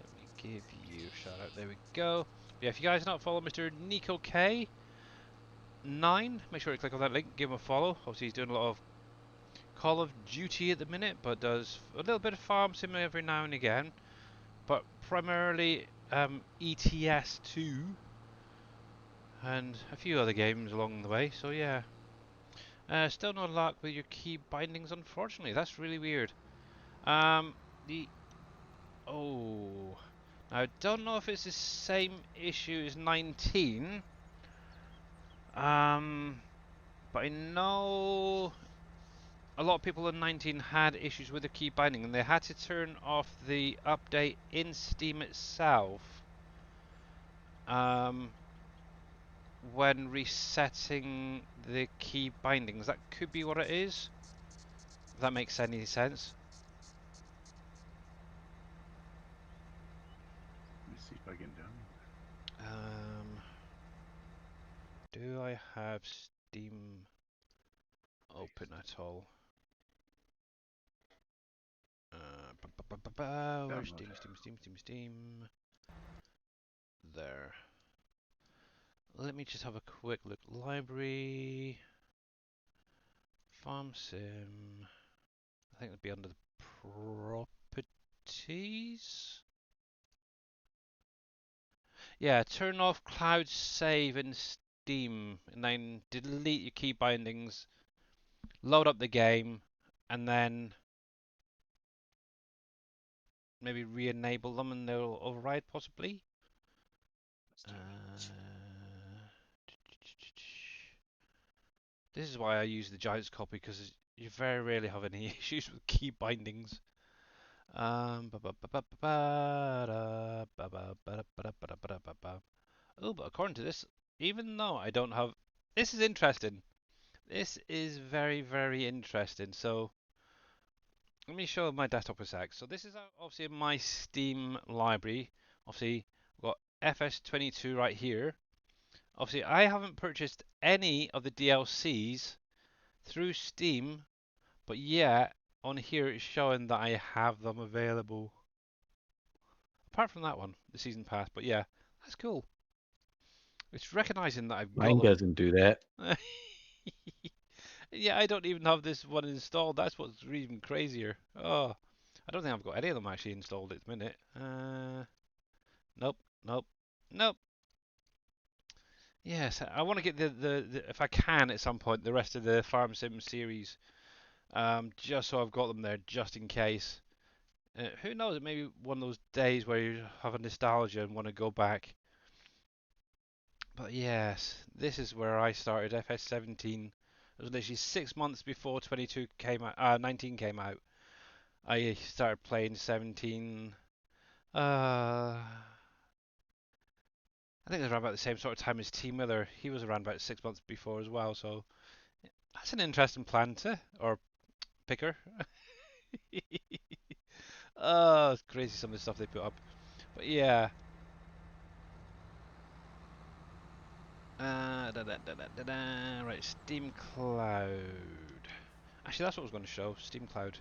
let me give you a shout out. There we go. Yeah, if you guys not follow Mr. Nico K 9, make sure to click on that link, give him a follow. Obviously, he's doing a lot of Call of Duty at the minute, but does a little bit of Farm Sim every now and again. But primarily ETS 2 and a few other games along the way. So yeah, still no luck with your key bindings, unfortunately. That's really weird. The Oh, now I don't know if it's the same issue as 19. But I know a lot of people in 19 had issues with the key binding, and they had to turn off the update in Steam itself. Um, when resetting the key bindings, that could be what it is. If that makes any sense. Let me see if I can download Um, do I have Steam it. open Paste. at all? Where's Download. Steam? There. Let me just have a quick look. Library, Farm Sim. I think it'd be under the properties. Yeah, turn off Cloud Save in Steam, and then delete your key bindings. Load up the game, and then maybe re-enable them, and they'll override possibly. Let's do it. This is why I use the Giants copy, because you very rarely have any issues with key bindings. Oh, but according to this, even though I don't have... This is interesting. This is very, very interesting. So, let me show my desktop a sec. So this is obviously my Steam library. Obviously, we've got FS22 right here. Obviously, I haven't purchased any of the DLCs through Steam, but yeah, on here it's showing that I have them available. Apart from that one, the season pass, but yeah, that's cool. It's recognizing that I've got Mine them. doesn't do that. Yeah, I don't even have this one installed. That's what's even crazier. Oh, I don't think I've got any of them actually installed at the minute. Nope, nope, nope. Yes, I want to get the if I can at some point the rest of the Farm Sim series, just so I've got them there just in case. Who knows? It may be one of those days where you have a nostalgia and want to go back. But yes, this is where I started FS17. It was literally 6 months before 22 came out, 19 came out. I started playing 17. I think it was around about the same sort of time as T Miller. He was around about 6 months before as well. So that's an interesting planter or picker. Oh, it's crazy some of the stuff they put up. But yeah. Right, Steam Cloud. Actually, that's what I was going to show. Steam Cloud.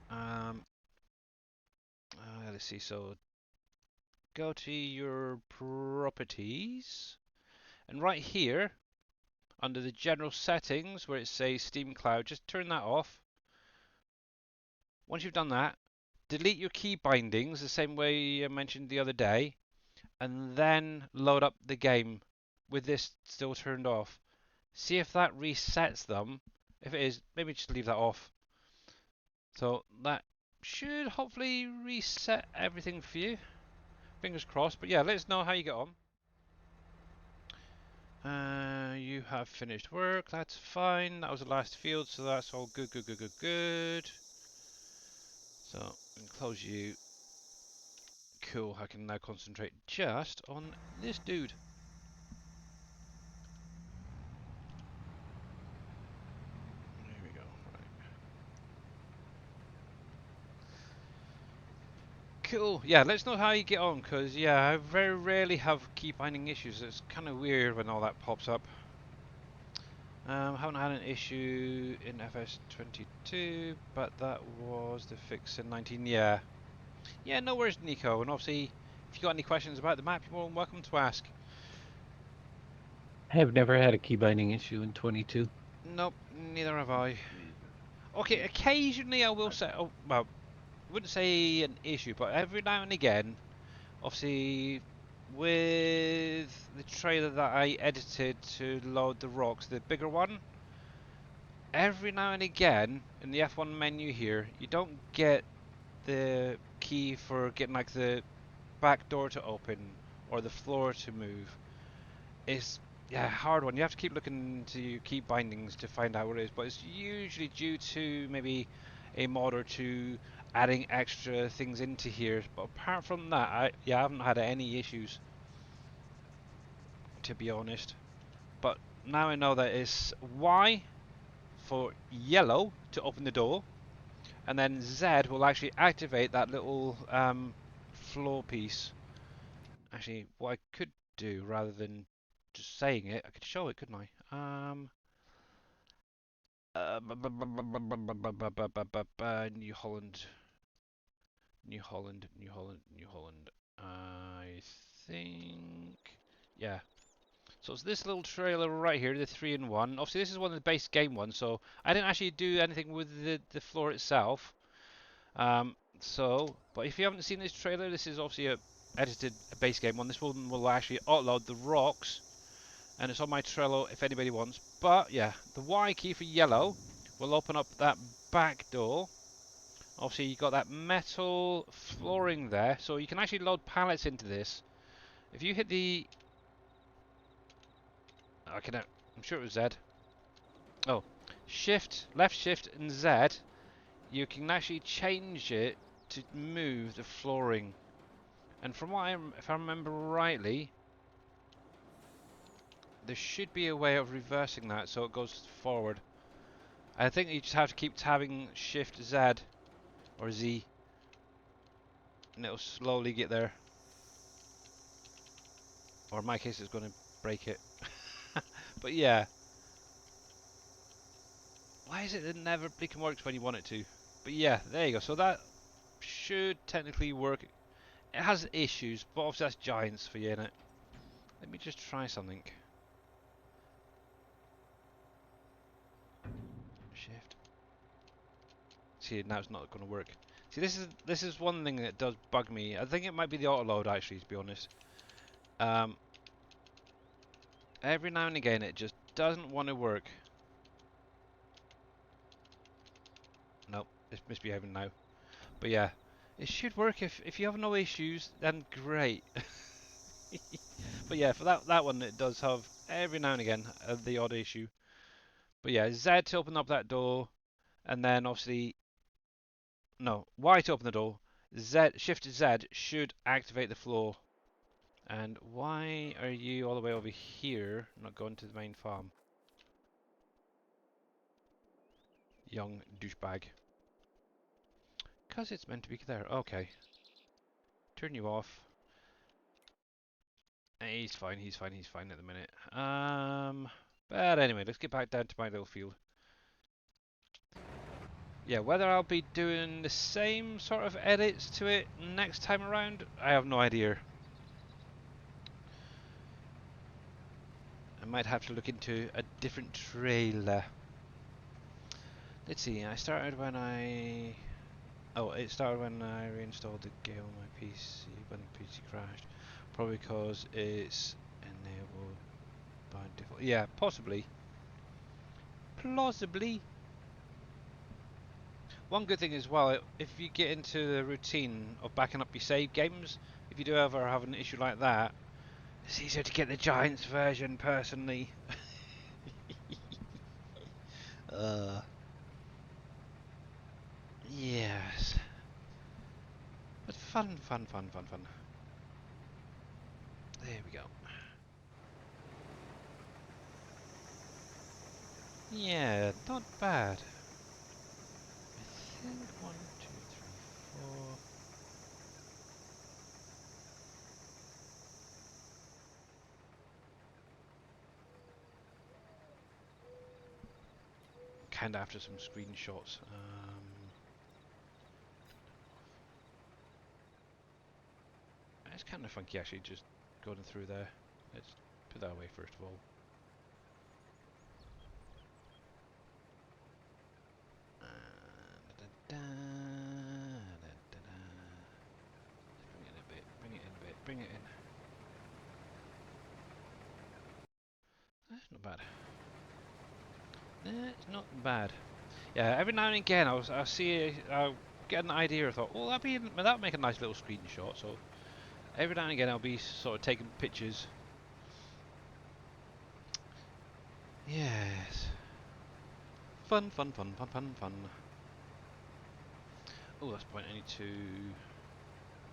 Um, let's see. So go to your properties, and right here under the general settings where it says Steam Cloud, just turn that off. Once you've done that, delete your key bindings the same way I mentioned the other day, and then load up the game with this still turned off. See if that resets them. If it is, maybe just leave that off. So that should hopefully reset everything for you. Fingers crossed. But yeah, let us know how you get on. You have finished work. That's fine. That was the last field, so that's all good, good, good, good, good. So I can close you. Cool. I can now concentrate just on this dude. There we go. Right. Cool. Yeah, let us know how you get on, because yeah, I very rarely have key binding issues. It's kind of weird when all that pops up. Haven't had an issue in FS22, but that was the fix in 19. Yeah. Yeah, no worries, Nico. And obviously, if you got any questions about the map, you're more than welcome to ask. I have never had a key binding issue in 22. Nope, neither have I. Me either. Okay, occasionally I will say, oh, well, I wouldn't say an issue, but every now and again, obviously, with the trailer that I edited to load the rocks, the bigger one, every now and again in the F1 menu here, you don't get the key for getting like the back door to open or the floor to move. It's yeah, hard one. You have to keep looking into your key bindings to find out what it is, but it's usually due to maybe a mod or two adding extra things into here. But apart from that, I haven't had any issues, to be honest. But now I know that it's Y for yellow to open the door, and then Z will actually activate that little floor piece. Actually, what I could do rather than just saying it, I could show it, couldn't I? New Holland, New Holland, New Holland, New Holland. I think, yeah. So it's this little trailer right here, the 3-in-1. Obviously, this is one of the base game ones, so I didn't actually do anything with the floor itself. But if you haven't seen this trailer, this is obviously a base game one. This one will actually upload the rocks, and it's on my Trello if anybody wants. But yeah, the Y key for yellow will open up that back door. Obviously, you got that metal flooring there, so you can actually load pallets into this. If you hit the, I'm sure it was Z. Oh, shift, left shift, and Z. You can actually change it to move the flooring. And from what if I remember rightly, there should be a way of reversing that so it goes forward. I think you just have to keep tabbing Shift Z or Z, and it'll slowly get there. Or in my case, it's going to break it. But yeah, why is it never bleaking works when you want it to? But yeah, there you go. So that should technically work. It has issues, but obviously that's Giants for you, innit? Let me just try something. Shift. See, now it's not going to work. See, this is one thing that does bug me. I think it might be the auto load actually, to be honest. Every now and again, it just doesn't want to work. Nope, it's misbehaving now. But yeah, it should work if you have no issues. Then great. But yeah, for that one, it does have every now and again the odd issue. But yeah, Z to open up that door, and then obviously no Y to open the door. Z Shift Z should activate the floor. And why are you all the way over here, not going to the main farm? Young douchebag. Because it's meant to be there. Okay. Turn you off. He's fine, he's fine, he's fine at the minute. But anyway, let's get back down to my little field. Yeah, whether I'll be doing the same sort of edits to it next time around, I have no idea. I might have to look into a different trailer. Let's see, I started when I... Oh, it started when I reinstalled the game on my PC, when the PC crashed. Probably because it's enabled by default. Yeah, possibly. Plausibly. One good thing as well, if you get into the routine of backing up your save games, if you do ever have an issue like that, it's easier to get the Giants version personally. uh, yes. But fun, fun, fun, fun, fun. There we go. Yeah, not bad. I think 1, 2, 3, 4. Kinda after some screenshots. It's kind of funky actually, just going through there. Let's put that away first of all. Da, da, da, da, da. Bring it in a bit, bring it in a bit, bring it in. That's not bad. That's not bad. Yeah, every now and again I'll see, I'll get an idea. I thought, oh, that'd make a nice little screenshot. So every now and again I'll be sort of taking pictures. Yes. Fun, fun, fun, fun, fun, fun. Oh, that's the point. I need to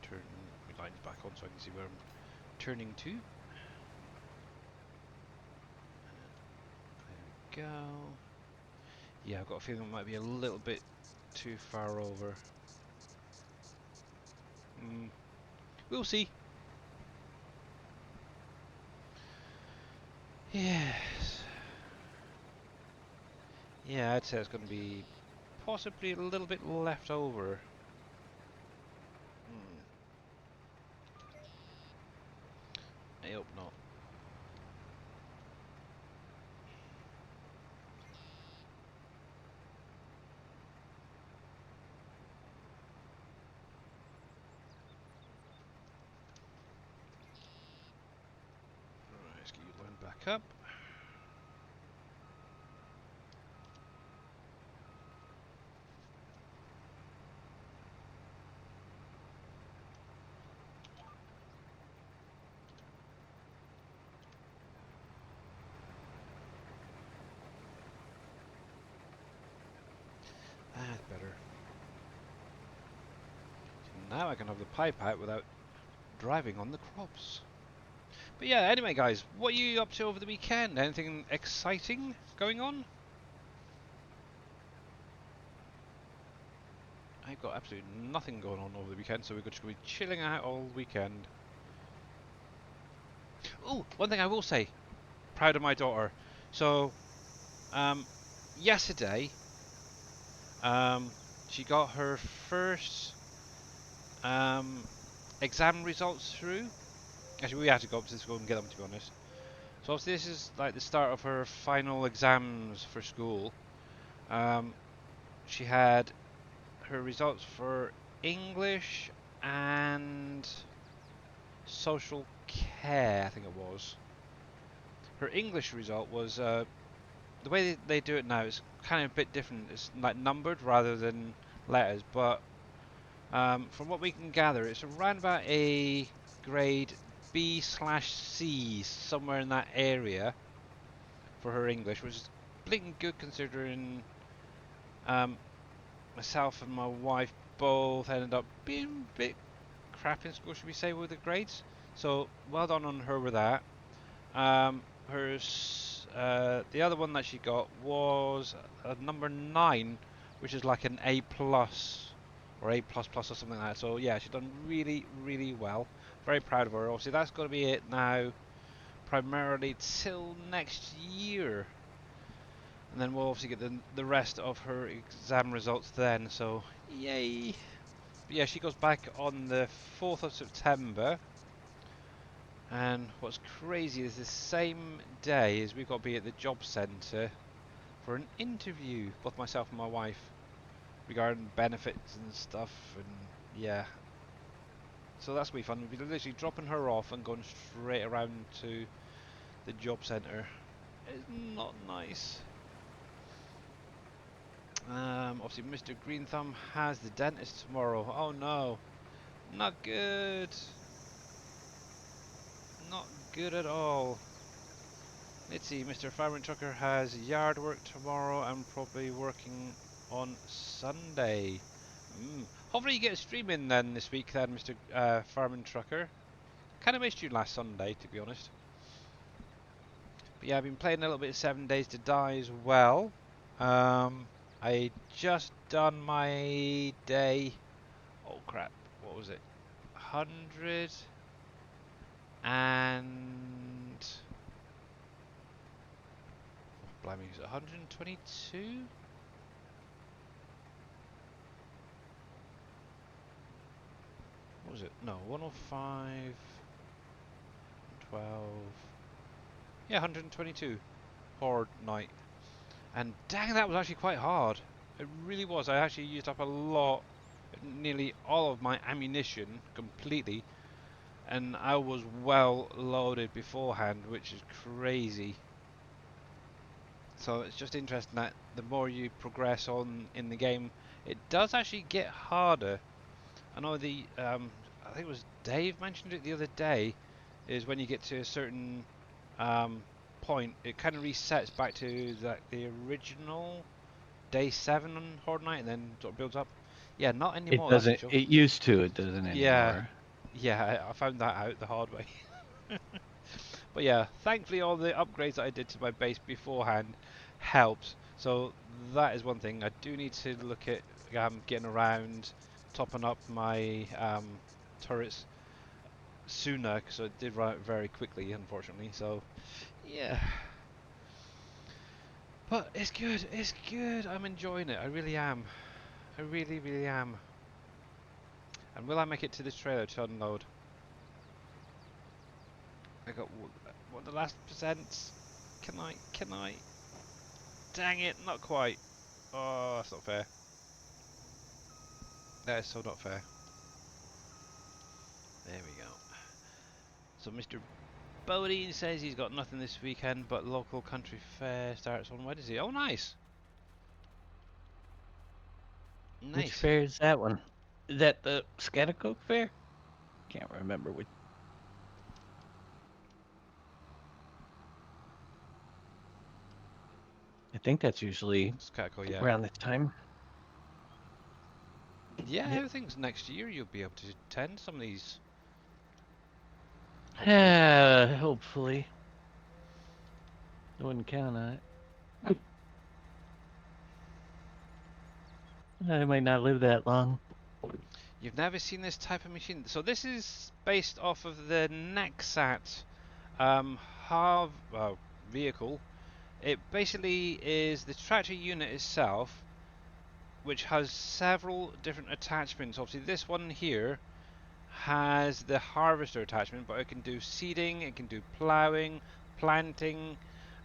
turn my lines back on so I can see where I'm turning to. There we go. Yeah, I've got a feeling it might be a little bit too far over. We'll see. Yes. Yeah, I'd say it's going to be possibly a little bit left over. I hope not. Right, let's get you lined back up. That's better. So now I can have the pipe out without driving on the crops. But yeah, anyway guys, what are you up to over the weekend? Anything exciting going on? I got absolutely nothing going on over the weekend, so we're just going to be chilling out all weekend. Oh, one thing I will say, proud of my daughter. So, yesterday, she got her first exam results through. Actually, we had to go up to school and get them, to be honest. So obviously this is like the start of her final exams for school. Um, she had her results for English and social care, I think it was. Her English result was the way they do it now is kind of a bit different. It's like numbered rather than letters, but from what we can gather, it's around about a grade B/C, somewhere in that area for her English, which is blinking good considering um, myself and my wife both ended up being a bit crap in school, should we say, with the grades. So well done on her with that. The other one that she got was a number 9, which is like an A plus or A plus plus or something like that. So yeah, she's done really, really well. Very proud of her. Obviously, that's going to be it now, primarily till next year, and then we'll obviously get the rest of her exam results then. So yay! But yeah, she goes back on the 4th of September. And what's crazy is the same day as we've got to be at the job centre for an interview, both myself and my wife, regarding benefits and stuff, and yeah. So that's gonna be fun. We'll be literally dropping her off and going straight around to the job centre. It's not nice. Obviously Mr. Green Thumb has the dentist tomorrow. Oh no. Not good. Not good at all. Let's see, Mr. Farmer Trucker has yard work tomorrow and probably working on Sunday. Hopefully you get a stream in then this week then, Mr. Farming Trucker. Kind of missed you last Sunday, to be honest. But yeah, I've been playing a little bit of 7 Days to Die as well. I just done my day. Oh crap, what was it? 100 and... Blimey, is it 122? What was it? No, 105, 12. Yeah, 122. Horde night. And dang, that was actually quite hard. It really was. I actually used up a lot, nearly all of my ammunition completely. And I was well loaded beforehand, which is crazy. So it's just interesting that the more you progress on in the game, it does actually get harder. I know I think it was Dave mentioned it the other day, is when you get to a certain point, it kind of resets back to the original day 7 on Horde Night and then sort of builds up. Yeah, not It anymore, that's for doesn't. sure. It used to. It doesn't Yeah, anymore. yeah, I found that out the hard way. But yeah, thankfully all the upgrades that I did to my base beforehand helps. So that is one thing. I do need to look at getting around, topping up my turrets sooner, because I did run out very quickly, unfortunately. So yeah, but it's good. It's good. I'm enjoying it. I really am. I really, really am. And will I make it to this trailer to unload? I got what the last percents? Can I? Can I? Dang it! Not quite. Oh, that's not fair. That is so not fair. There we go. So Mr. Bodine says he's got nothing this weekend, but local country fair starts on Wednesday. Oh, nice. Which Nice. fair is that one? Is that the Scattercoke fair? Can't remember which. I think that's usually It's kind of cool, yeah. around this time. Yeah, Yep. everything's next year. You'll be able to attend some of these, hopefully. Hopefully. I wouldn't count on it. I might not live that long. You've never seen this type of machine. So this is based off of the Nexat vehicle. It basically is the tractor unit itself, which has several different attachments. Obviously, this one here has the harvester attachment, but it can do seeding, it can do ploughing, planting,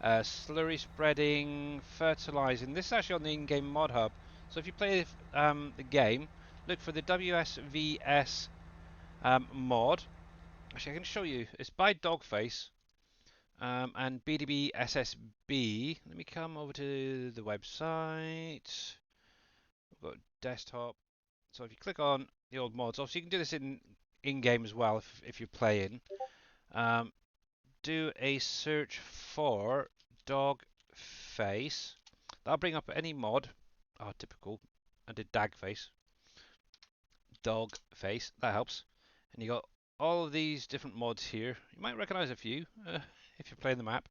slurry spreading, fertilizing. This is actually on the in-game mod hub. So if you play the game, look for the WSVS mod. Actually, I can show you. It's by Dogface and BDB SSB. Let me come over to the website. We've got desktop. So if you click on the old mods, obviously you can do this in game as well if you're playing. Do a search for dog face. That'll bring up any mod. Oh, typical. I did dag face. Dog face. That helps. And you got all of these different mods here. You might recognize a few if you're playing the map.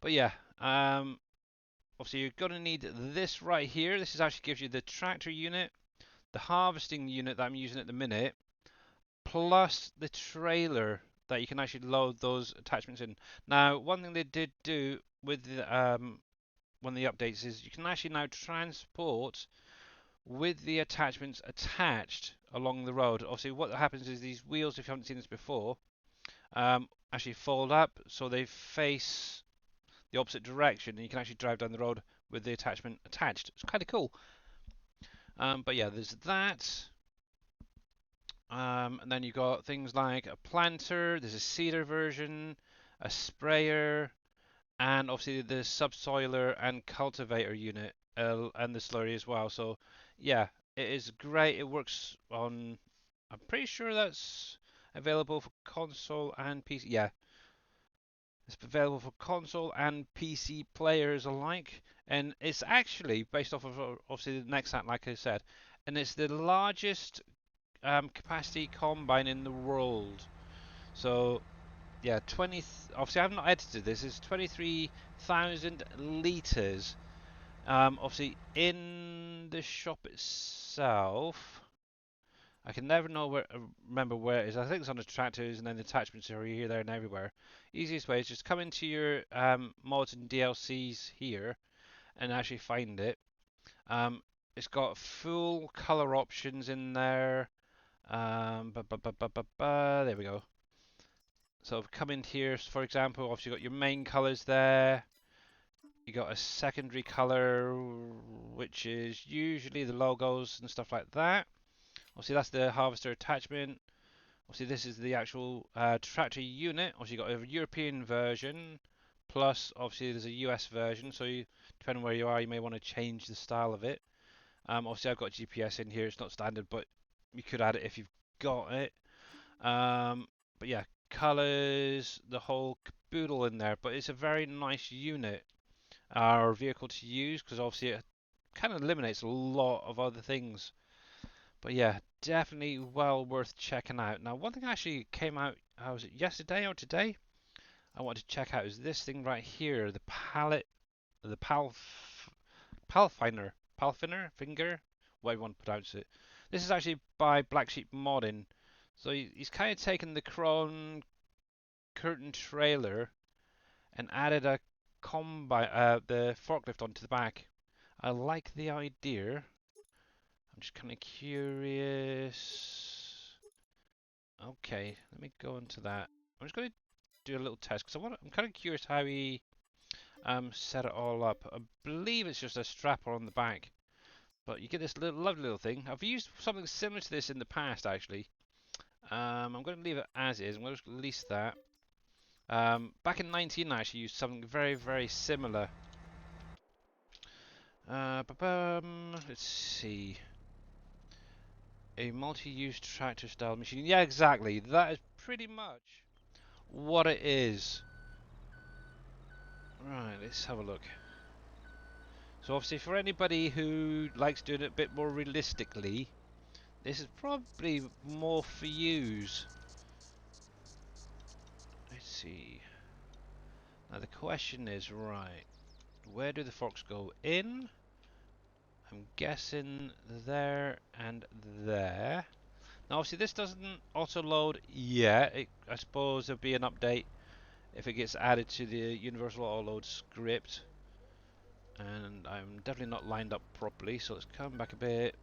But yeah, obviously you're going to need this right here. This is actually gives you the tractor unit, the harvesting unit that I'm using at the minute, plus the trailer that you can actually load those attachments in. Now, one thing they did do with one of the updates is you can actually now transport with the attachments attached along the road. Obviously, what happens is these wheels, if you haven't seen this before, actually fold up so they face the opposite direction, and you can actually drive down the road with the attachment attached. It's kind of cool. But yeah, there's that. And then you've got things like a planter, there's a seeder version, a sprayer, and obviously the subsoiler and cultivator unit, and the slurry as well. So yeah, it is great. It works on, I'm pretty sure that's available for console and PC. Yeah, it's available for console and PC players alike. And it's actually based off of obviously the Nexat, like I said, and it's the largest capacity combine in the world. So yeah, obviously I've not edited this. It's 23,000 liters. Obviously in the shop itself, I can never know remember where it is. I think it's on the tractors, and then the attachments are here, there, and everywhere. Easiest way is just come into your mods and DLCs here and actually find it. Um, it's got full color options in there. There we go. So come in here, for example, obviously you got your main colors there. You got a secondary color, which is usually the logos and stuff like that. Obviously that's the harvester attachment. Obviously this is the actual tractor unit. Obviously you got a European version, plus obviously there's a US version. So depending on where you are, you may want to change the style of it. Obviously I've got GPS in here. It's not standard, but you could add it if you've got it. But yeah, colors, the whole caboodle in there. But it's a very nice unit or vehicle to use because obviously it kind of eliminates a lot of other things. But yeah, definitely well worth checking out. Now, one thing actually came out, was it yesterday or today? I wanted to check out is this thing right here, the Palfiner finger, whatever you want to pronounce it. This is actually by Black Sheep Modding. So he's kind of taken the Chrome curtain trailer and added a the forklift onto the back. I like the idea. I'm just kind of curious. Okay, let me go into that. I'm just going to do a little test because I'm kind of curious how he set it all up. I believe it's just a strapper on the back, but you get this lovely little thing. I've used something similar to this in the past actually. I'm going to leave it as is. I'm going to release that. Back in 19, I actually used something very similar. Let's see. A multi-use tractor style machine. Yeah, exactly. That is pretty much what it is. Right, let's have a look. So obviously for anybody who likes doing it a bit more realistically, this is probably more for yous. Let's see. Now the question is, right, where do the forks go in? I'm guessing there and there. Now obviously this doesn't auto load yet. I suppose there'll be an update if it gets added to the universal auto load script. And I'm definitely not lined up properly, so let's come back a bit.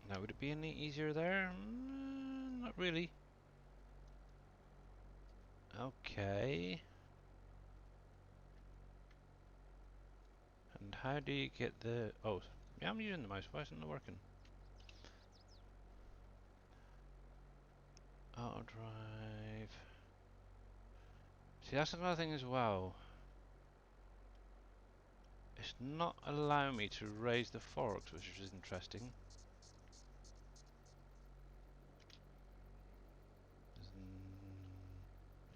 Now would it be any easier there? Not really. Okay. And how do you get the... Oh, yeah, I'm using the mouse. Why isn't it working? Auto drive. See, that's another thing as well. It's not allowing me to raise the forks, which is interesting.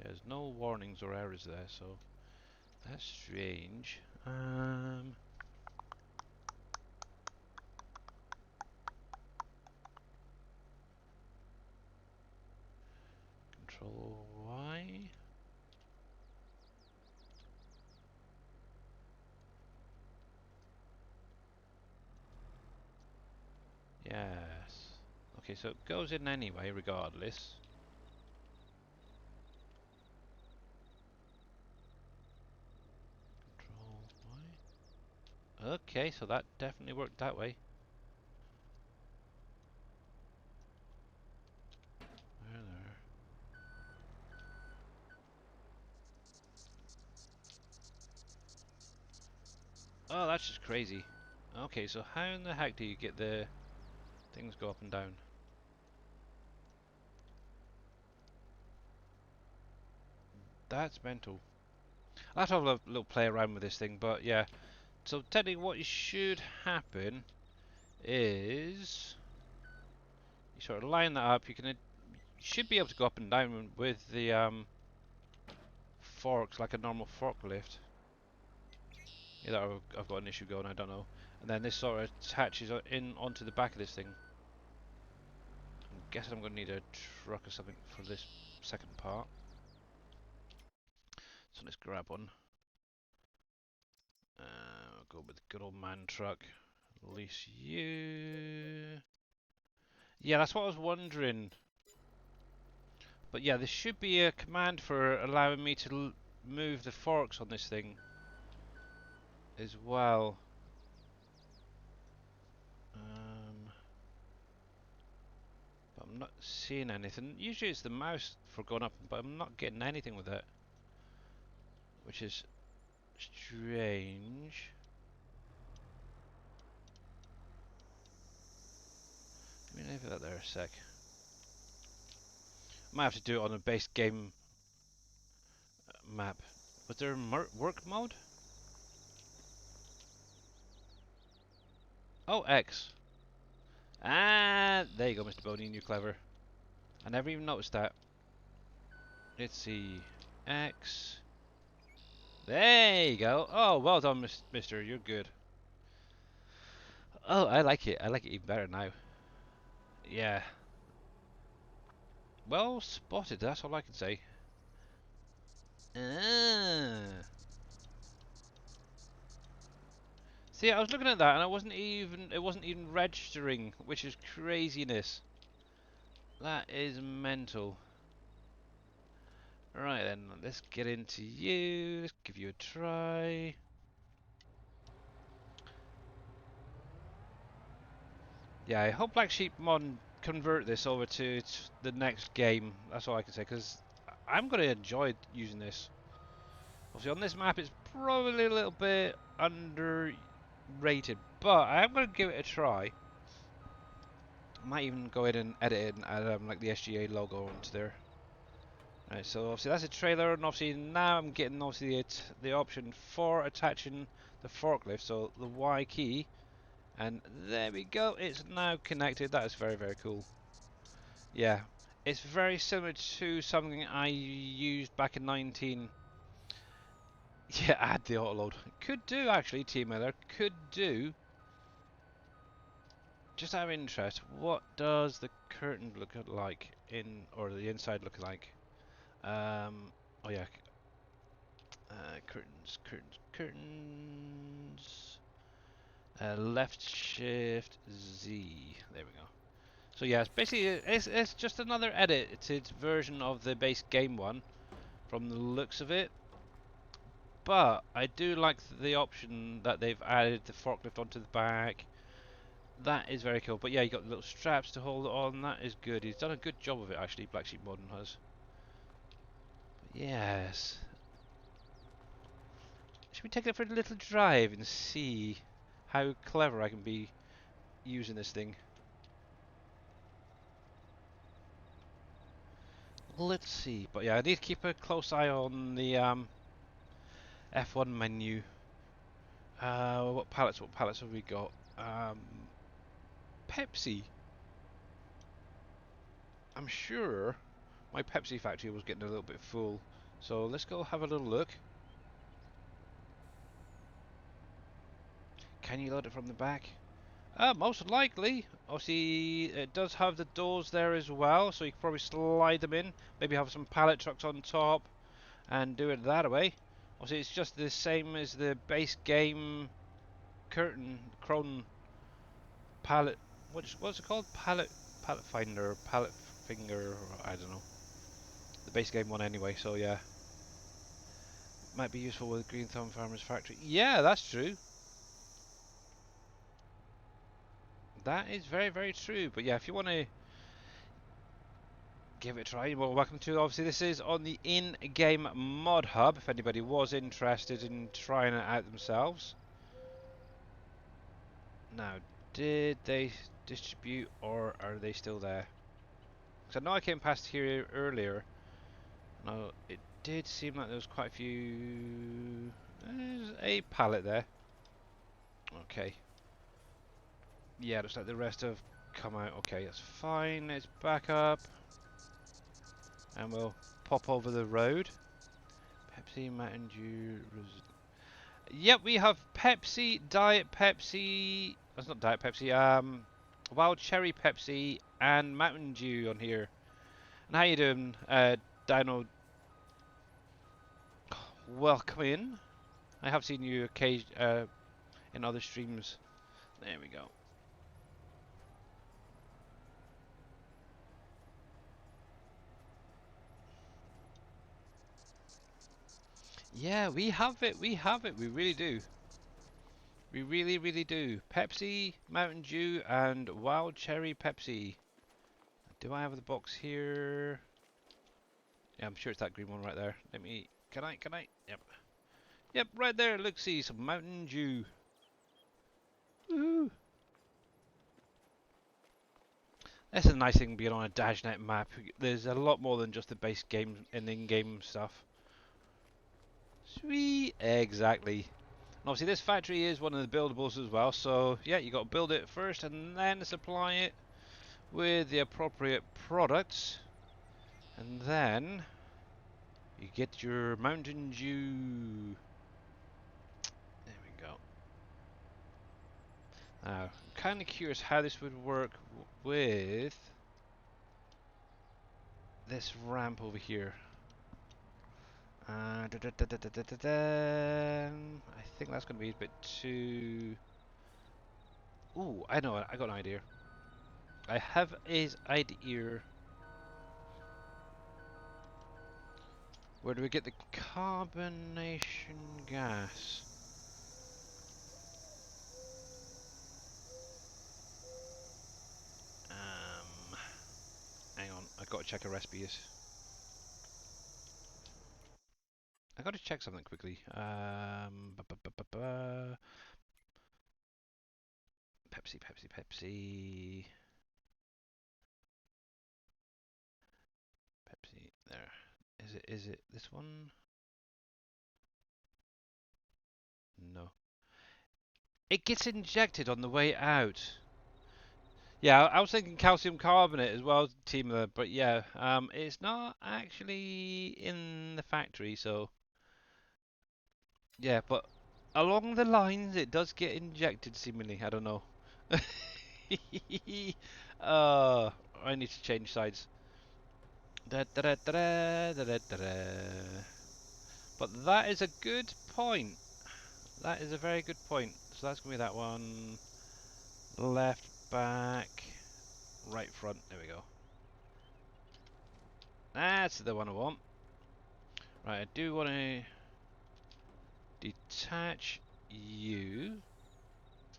There's no warnings or errors there, so that's strange. Control Y. Yes. Okay, so it goes in anyway, regardless. Control Y. Okay, so that definitely worked that way. There. Oh, that's just crazy. Okay, so how in the heck do you get the things go up and down? That's mental. I'll have to have a little play around with this thing, but yeah. So technically what should happen is you sort of line that up. You should be able to go up and down with the forks like a normal forklift. Either I've got an issue going, I don't know. And then this sort of attaches in onto the back of this thing. I'm guessing I'm going to need a truck or something for this second part. So let's grab one. We'll go with the good old man truck. Release you. Yeah, that's what I was wondering. But yeah, there should be a command for allowing me to move the forks on this thing as well. But I'm not seeing anything. Usually it's the mouse for going up, but I'm not getting anything with it, which is strange. Let me leave that there a sec. Might have to do it on a base game map. Was there work mode? Oh, X. Ah, there you go, Mr. Bodine, you're clever. I never even noticed that. Let's see. X. There you go. Oh, well done, mister. You're good. Oh, I like it. I like it even better now. Yeah. Well spotted, that's all I can say. Ah. See, I was looking at that and it wasn't even registering, which is craziness. That is mental. Right then, let's get into you. Let's give you a try. Yeah, I hope Black Sheep Mod convert this over to the next game. That's all I can say, because I'm going to enjoy using this. Obviously, on this map, it's probably a little bit underrated, but I'm going to give it a try. I might even go in and edit it and add like the SGA logo onto there. Right, so obviously that's a trailer, and obviously now I'm getting obviously the option for attaching the forklift, so the Y key, and there we go, it's now connected. That is very, very cool. Yeah, it's very similar to something I used back in 19. Yeah, add the autoload. Could do actually, T-Mailer, could do. Just out of interest, what does the curtain look like or the inside look like? Oh yeah, curtains. Left shift Z. There we go. So yeah, it's basically it's just another edited version of the base game one, from the looks of it. But I do like the option that they've added the forklift onto the back. That is very cool. But yeah, you got the little straps to hold it on. That is good. He's done a good job of it actually. Black Sheep Modern has. But yes. Should we take it for a little drive and see how clever I can be using this thing? Let's see. But yeah, I need to keep a close eye on the F1 menu. What pallets? What pallets have we got? Pepsi. I'm sure my Pepsi factory was getting a little bit full. So let's go have a little look. Can you load it from the back? Most likely. Obviously, it does have the doors there as well, so you can probably slide them in. Maybe have some pallet trucks on top and do it that way. Obviously, it's just the same as the base game curtain, Chrome pallet. What's it called? Pallet finder, pallet finger. I don't know. The base game one anyway. So yeah, might be useful with Green Thumb Farmers Factory. Yeah, that's true. That is very, very true. But yeah, if you want to give it a try, well, welcome to. Obviously, this is on the in-game mod hub. If anybody was interested in trying it out themselves. Now, did they distribute or are they still there? Because I know I came past here earlier. No, it did seem like there was quite a few. There's a pallet there. Okay. Yeah, looks like the rest have come out. Okay, that's fine. Let's back up. And we'll pop over the road. Pepsi, Mountain Dew. Yep, we have Pepsi, Diet Pepsi. That's not Diet Pepsi. Wild Cherry Pepsi and Mountain Dew on here. And how you doing, Dino? Welcome in. I have seen you in other streams. There we go. Yeah, we have it. We have it. We really do. We really, really do. Pepsi, Mountain Dew, and Wild Cherry Pepsi. Do I have the box here? Yeah, I'm sure it's that green one right there. Let me. Can I? Can I? Yep. Yep, right there. Look, see some Mountain Dew. Woohoo! That's a nice thing being on a DashNet map. There's a lot more than just the base game and in-game stuff. Sweet, exactly. And obviously, this factory is one of the buildables as well. So yeah, you got to build it first and then supply it with the appropriate products, and then you get your Mountain Dew. There we go. Now, I'm kind of curious how this would work with this ramp over here. I think that's going to be a bit too. Ooh, I know. I got an idea. I have his idea. Where do we get the carbonation gas? Hang on, I've got to check a recipe. I got to check something quickly. Pepsi, Pepsi, Pepsi. Pepsi. There. Is it this one? No. It gets injected on the way out. Yeah, I was thinking calcium carbonate as well, Team, but yeah, it's not actually in the factory, so yeah, but along the lines, it does get injected seemingly. I don't know. uh, I need to change sides. Da, da, da, da, da, da, da, da. But that is a good point. That is a very good point. So So that's going to be that one. Left, back, right front. There we go. That's the one I want. Right, I do want to detach you.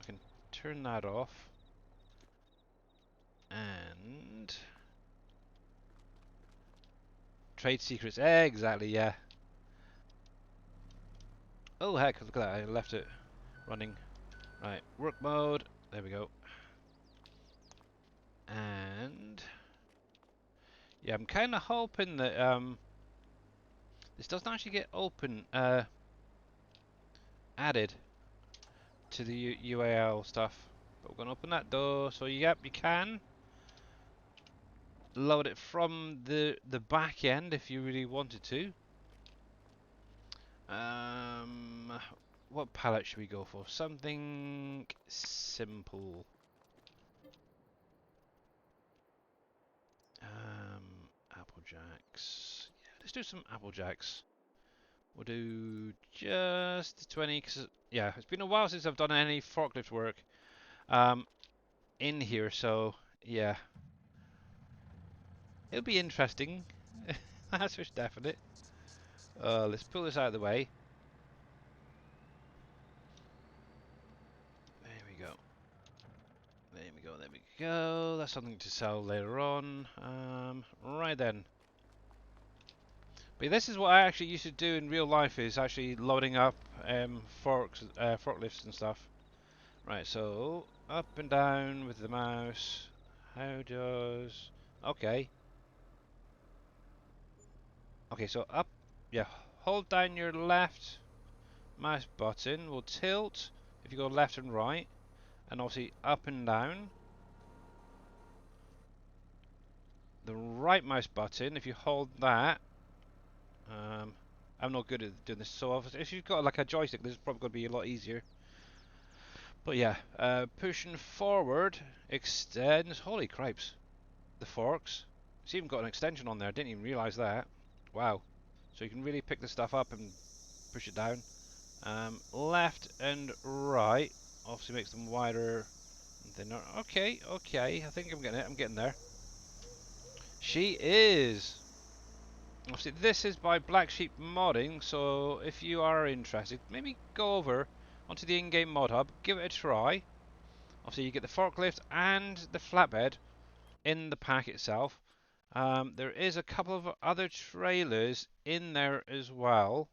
I can turn that off. And trade secrets. Exactly, yeah. Oh heck, look at that. I left it running. Right, work mode. There we go. And yeah, I'm kind of hoping that this doesn't actually get added to the UAL stuff. But we're gonna open that door. So yep, you can load it from the back end if you really wanted to. What palette should we go for? Something simple. Apple Jacks. Yeah, let's do some Apple Jacks. We'll do just 20 because yeah, it's been a while since I've done any forklift work in here, so yeah, it'll be interesting. That's for definite. Let's pull this out of the way. There we go. There we go. There we go. That's something to sell later on. Right then. But this is what I actually used to do in real life, is actually loading up forklifts and stuff. Right, so up and down with the mouse. How does... Okay. Okay, so up... Yeah, hold down your left mouse button. Will tilt if you go left and right. And obviously up and down. The right mouse button, if you hold that... I'm not good at doing this, so if you've got like a joystick, this is probably going to be a lot easier. But yeah, pushing forward extends. Holy cripes. The forks. It's even got an extension on there. I didn't even realise that. Wow. So you can really pick the stuff up and push it down. Left and right. Obviously makes them wider and thinner. Okay, okay. I think I'm getting it. I'm getting there. She is. Obviously this is by Black Sheep Modding, so if you are interested, maybe go over onto the in-game mod hub, give it a try. Obviously you get the forklift and the flatbed in the pack itself. There is a couple of other trailers in there as well.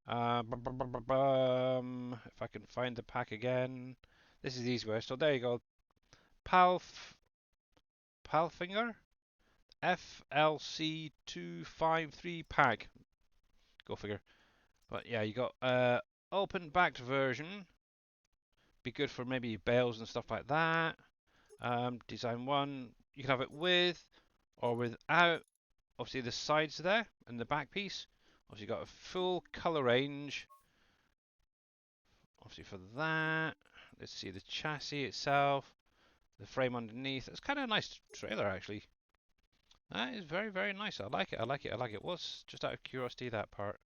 If I can find the pack again. This is the easy way. So there you go. Palfinger FLC 253 pack. Go figure. But yeah, you got open backed version. Be good for maybe bales and stuff like that. Design 1. You can have it with or without. Obviously the sides there and the back piece. Obviously got a full colour range. Obviously for that. Let's see the chassis itself. The frame underneath. It's kind of a nice trailer actually. That is very, very nice. I like it. I like it. I like it. What's just out of curiosity that part?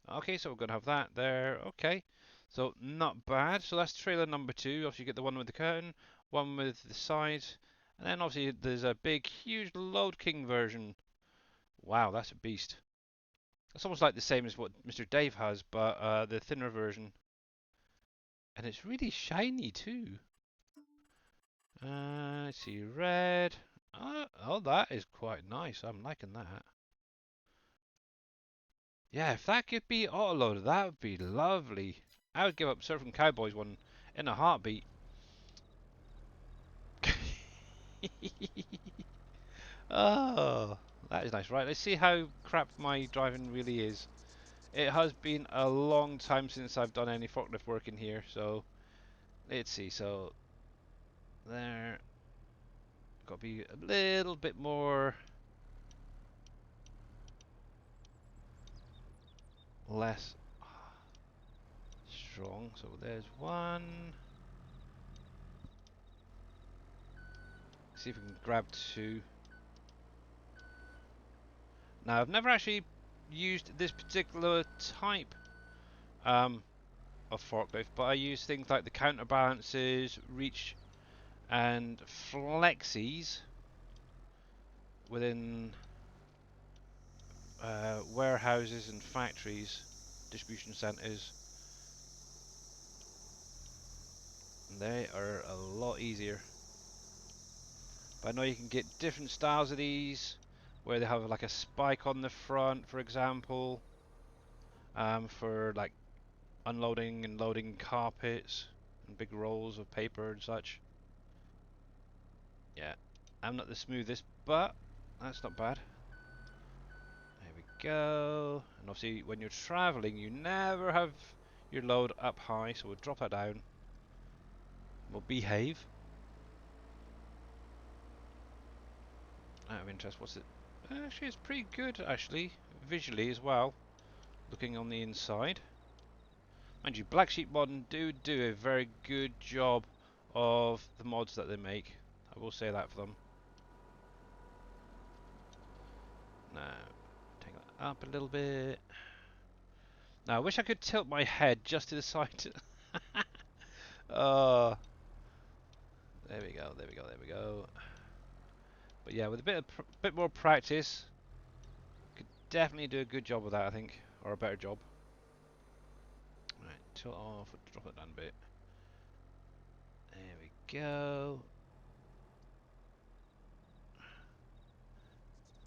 Okay, so we're going to have that there. Okay. So not bad. So that's trailer number 2. Obviously you get the one with the curtain, one with the sides. And then obviously there's a big, huge Load King version. Wow, that's a beast. It's almost like the same as what Mr. Dave has, but the thinner version. And it's really shiny too. Let's see, red. Oh, that is quite nice. I'm liking that. Yeah, if that could be autoloaded, that would be lovely. I would give up Surfing Cowboys one in a heartbeat. Oh, that is nice. Right, let's see how crap my driving really is. It has been a long time since I've done any forklift work in here, so let's see. So there, got to be a little bit more less strong. So there's one. See if we can grab 2. Now I've never actually used this particular type of forklift, but I use things like the counterbalances, reach, and flexies within warehouses and factories, distribution centres. They are a lot easier. But I know you can get different styles of these, where they have like a spike on the front, for example, for like unloading and loading carpets and big rolls of paper and such. Yeah, I'm not the smoothest, but that's not bad. There we go. And obviously when you're travelling, you never have your load up high, so we'll drop that down. We'll behave. Out of interest, what's it? Actually, it's pretty good, actually, visually as well, looking on the inside. Mind you, Black Sheep Modern do a very good job of the mods that they make. I will say that for them. Now, take that up a little bit. Now, I wish I could tilt my head just to the side. Oh, there we go, there we go, there we go. But yeah, with a bit more practice, could definitely do a good job of that, I think, or a better job. Right, tilt off, drop it down a bit. There we go.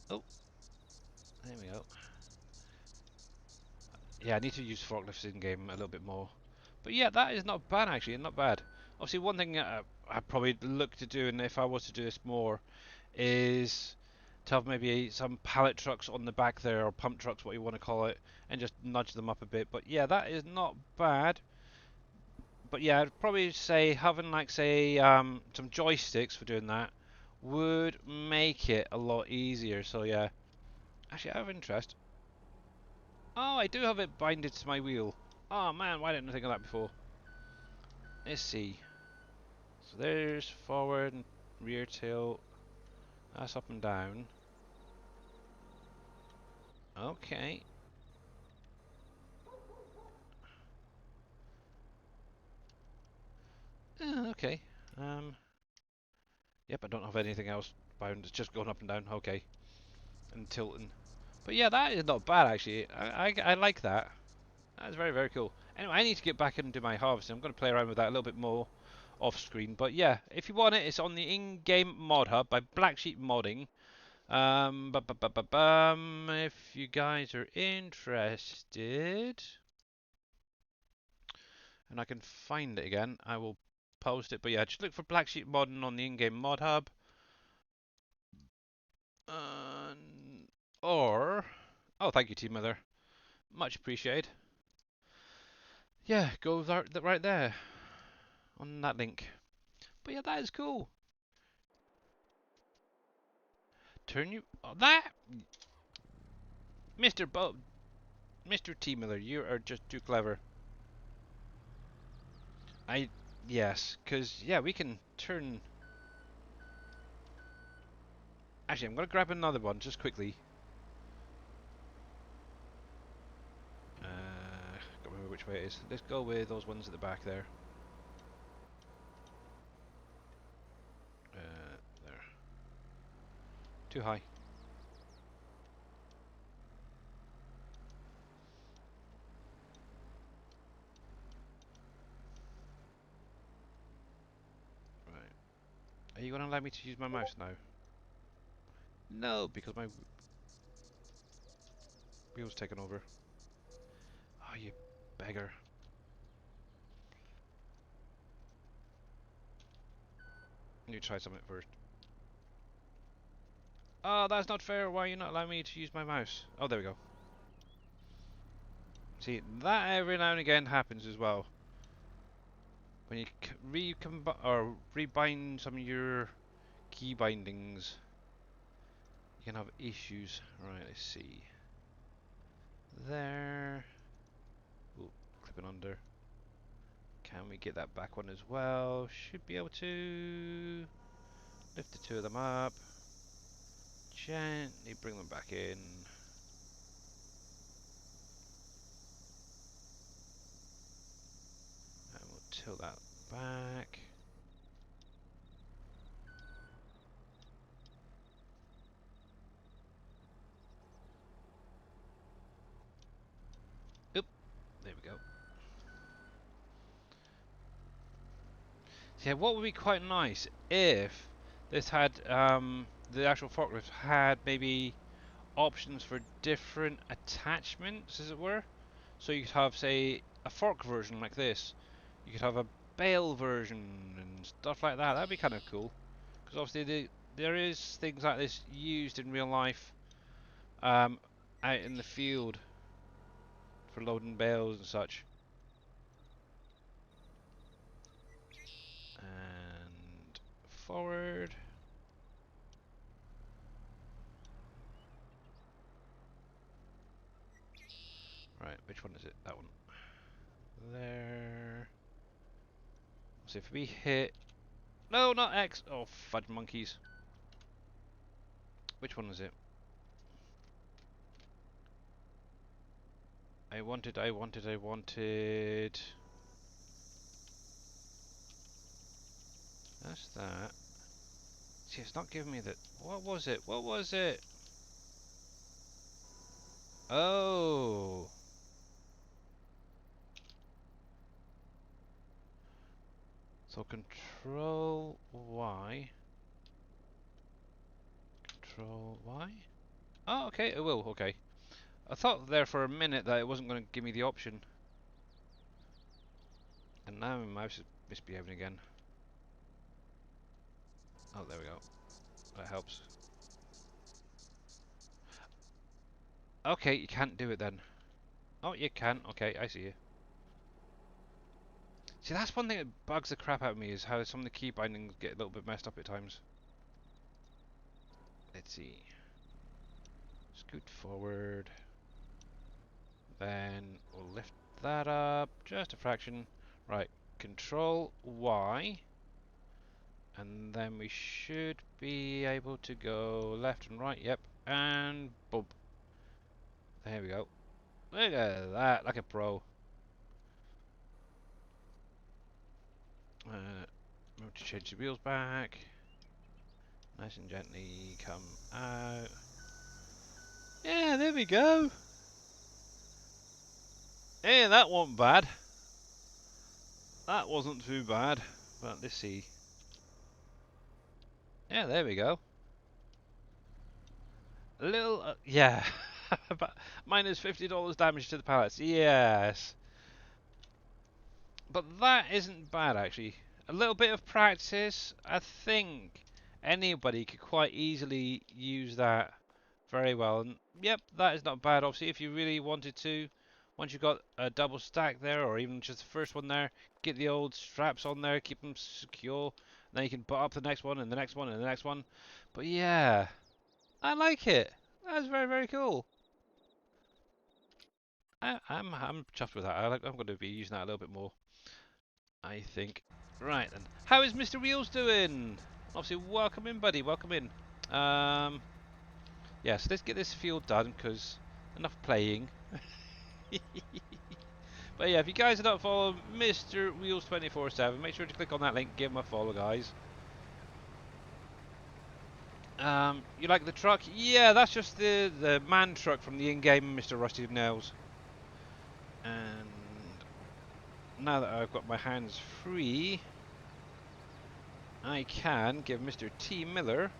Oh, there we go. Yeah, I need to use forklifts in game a little bit more. But yeah, that is not bad actually, not bad. Obviously, one thing I'd probably look to do, and if I was to do this more, is to have maybe some pallet trucks on the back there, or pump trucks, what you want to call it, and just nudge them up a bit. But yeah, that is not bad. But yeah, I'd probably say having like say some joysticks for doing that would make it a lot easier. So yeah, actually, I have interest. Oh, I do have it binded to my wheel. Oh man, why didn't I think of that before? Let's see. So there's forward and rear tilt. That's up and down. Okay. Okay. Yep, I don't have anything else bound. It's just going up and down. Okay. And tilting. But yeah, that is not bad actually. I like that. That's very, very cool. Anyway, I need to get back and do my harvesting. I'm going to play around with that a little bit more off screen. But yeah, if you want it, it's on the in-game mod hub by Black Sheep Modding. If you guys are interested, and I can find it again, I will post it. But yeah, just look for Black Sheep Modding on the in-game mod hub. Or, oh, thank you, Team Mother. Much appreciated. Yeah, go right there on that link. But yeah, that is cool. Turn you that, Mr. Mr. T Miller, you are just too clever. Yes, because yeah, we can turn. Actually, I'm gonna grab another one just quickly. Can't remember which way it is. Let's go with those ones at the back there. There. Too high. Right. Are you gonna allow me to use my mouse now? No, because my wheel's taken over. Oh, you beggar. You try something first. Oh, that's not fair. Why are you not allowing me to use my mouse? Oh, there we go. See, that every now and again happens as well. When you rebind some of your key bindings, you can have issues. Right, let's see. There. Ooh, clipping under. Can we get that back one as well? Should be able to lift the two of them up. Gently bring them back in. tilt that back. Oop, there we go. So yeah, what would be quite nice if this had the actual forklift had maybe options for different attachments, as it were. So you could have, say, a fork version like this. You could have a bale version and stuff like that. That'd be kind of cool. Because obviously there is things like this used in real life out in the field for loading bales and such. And forward. Right, which one is it? That one. There. So if we hit... No, not X. Oh, fudge monkeys. Which one is it? I wanted... That's that. See, it's not giving me the... What was it? What was it? Oh. So control Y. Control Y? Oh, okay, it will, okay. I thought there for a minute that it wasn't going to give me the option. And now my mouse is misbehaving again. Oh, there we go. That helps. Okay, you can't do it then. Oh, you can. Okay, I see you. See, that's one thing that bugs the crap out of me is how some of the key bindings get a little bit messed up at times. Let's see. Scoot forward. Then we'll lift that up just a fraction. Right, Control Y. And then we should be able to go left and right. Yep. And boom. There we go. Look at that, like a pro. Remember to change the wheels back. Nice and gently come out. Yeah, there we go. Hey, that wasn't bad. That wasn't too bad. But let's see. Yeah, there we go. A little, yeah. But minus $50 damage to the pallets. Yes. But that isn't bad, actually. A little bit of practice, I think anybody could quite easily use that very well. And yep, that is not bad. Obviously, if you really wanted to, once you've got a double stack there, or even just the first one there, get the old straps on there, keep them secure. Then you can put up the next one, and the next one, and the next one. But yeah, I like it. That's very, very cool. I'm chuffed with that. I'm going to be using that a little bit more, I think. Right then, how is Mr. Wheels doing? Obviously, welcome in, buddy. Welcome in. Yeah, so let's get this field done because enough playing. But yeah, if you guys are not following Mr. Wheels 24/7, make sure to click on that link, give him a follow, guys. You like the truck? Yeah, that's just the man truck from the in-game Mr. Rusty Nails. And now that I've got my hands free, I can give Mr. T. Miller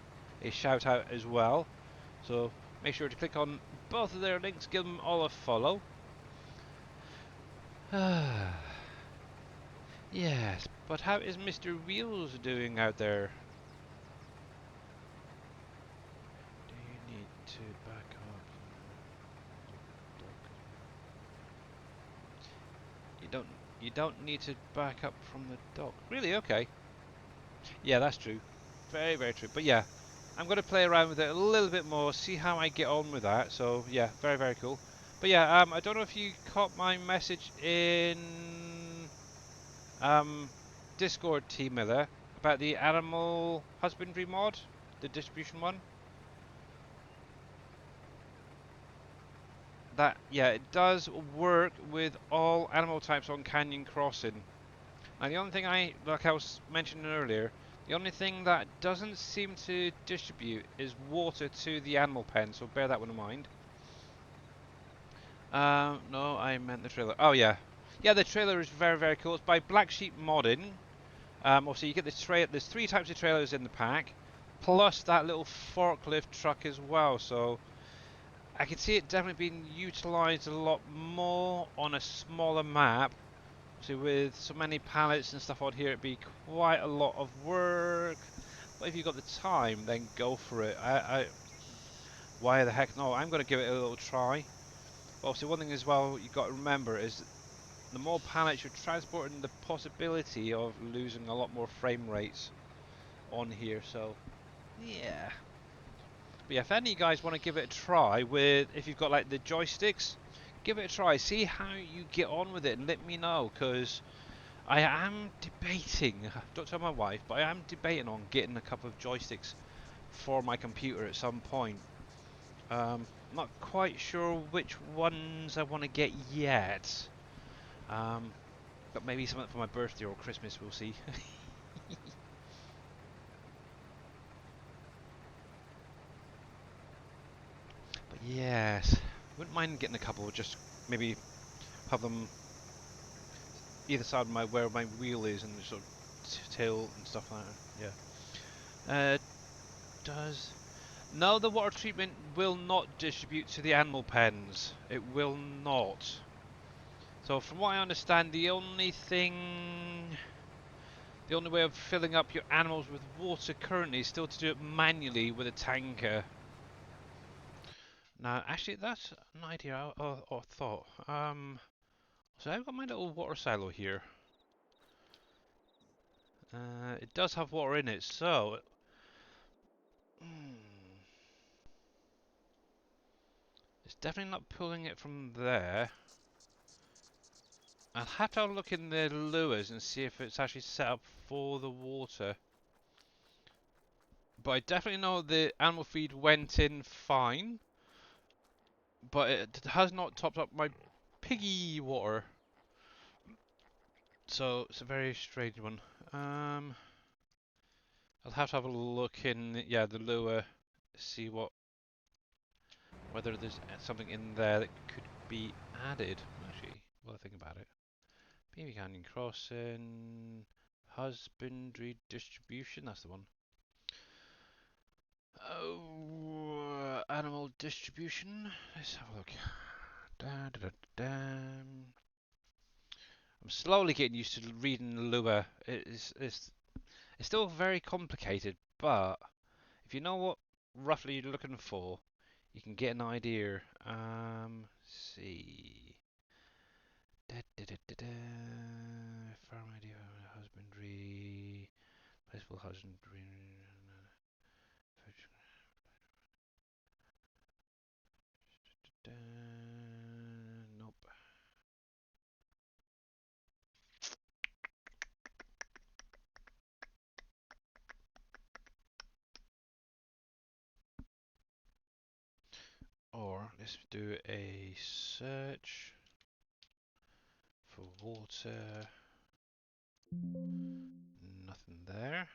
a shout out as well. So make sure to click on both of their links, give them all a follow. Yes, but how is Mr. Wheels doing out there? Do you need to back up? You don't need to back up from the dock. Really? Okay. Yeah, that's true. Very, very true. But yeah, I'm going to play around with it a little bit more, see how I get on with that. So yeah, very, very cool. But yeah, I don't know if you caught my message in Discord, T Miller, about the animal husbandry mod, the distribution one. That, yeah, it does work with all animal types on Canyon Crossing. Now the only thing like I was mentioning earlier, the only thing that doesn't seem to distribute is water to the animal pen, so bear that one in mind. No, I meant the trailer. Oh yeah, yeah, the trailer is very, very cool. It's by Black Sheep Modding. Also, you get this there's 3 types of trailers in the pack, plus that little forklift truck as well. So I can see it definitely being utilised a lot more on a smaller map. So with so many pallets and stuff on here, it'd be quite a lot of work. But if you've got the time, then go for it. Why the heck no? I'm going to give it a little try. But obviously, one thing as well you've got to remember is the more pallets you're transporting, the possibility of losing a lot more frame rates on here. So yeah. But yeah, if any of you guys want to give it a try with, if you've got like the joysticks, give it a try. See how you get on with it and let me know, because I am debating, don't tell my wife, but I am debating on getting a couple of joysticks for my computer at some point. Not quite sure which ones I want to get yet. But maybe something for my birthday or Christmas, we'll see. But yes, wouldn't mind getting a couple, just maybe have them either side of my where my wheel is and sort of tail and stuff like that. Yeah. Does no, the water treatment will not distribute to the animal pens. It will not. So from what I understand, the only way of filling up your animals with water currently is still to do it manually with a tanker. Now, actually, that's an idea or thought. So I've got my little water silo here. It does have water in it, so it's definitely not pulling it from there. I'll have to have a look in the lures and see if it's actually set up for the water. But I definitely know the animal feed went in fine, but it has not topped up my piggy water. So it's a very strange one. I'll have to have a look in, yeah, the lure, see whether there's something in there that could be added. Actually, while I think about it, Baby Canyon Crossing, husbandry distribution. That's the one. Oh, animal distribution. Let's have a look. Da, da, da, da. I'm slowly getting used to reading the lure. It's still very complicated, but if you know what roughly you're looking for, you can get an idea. See. Da, da, da, da, da. Farm idea, husbandry, placable husbandry. Da, nope. Or let's do a search for water. Nothing there.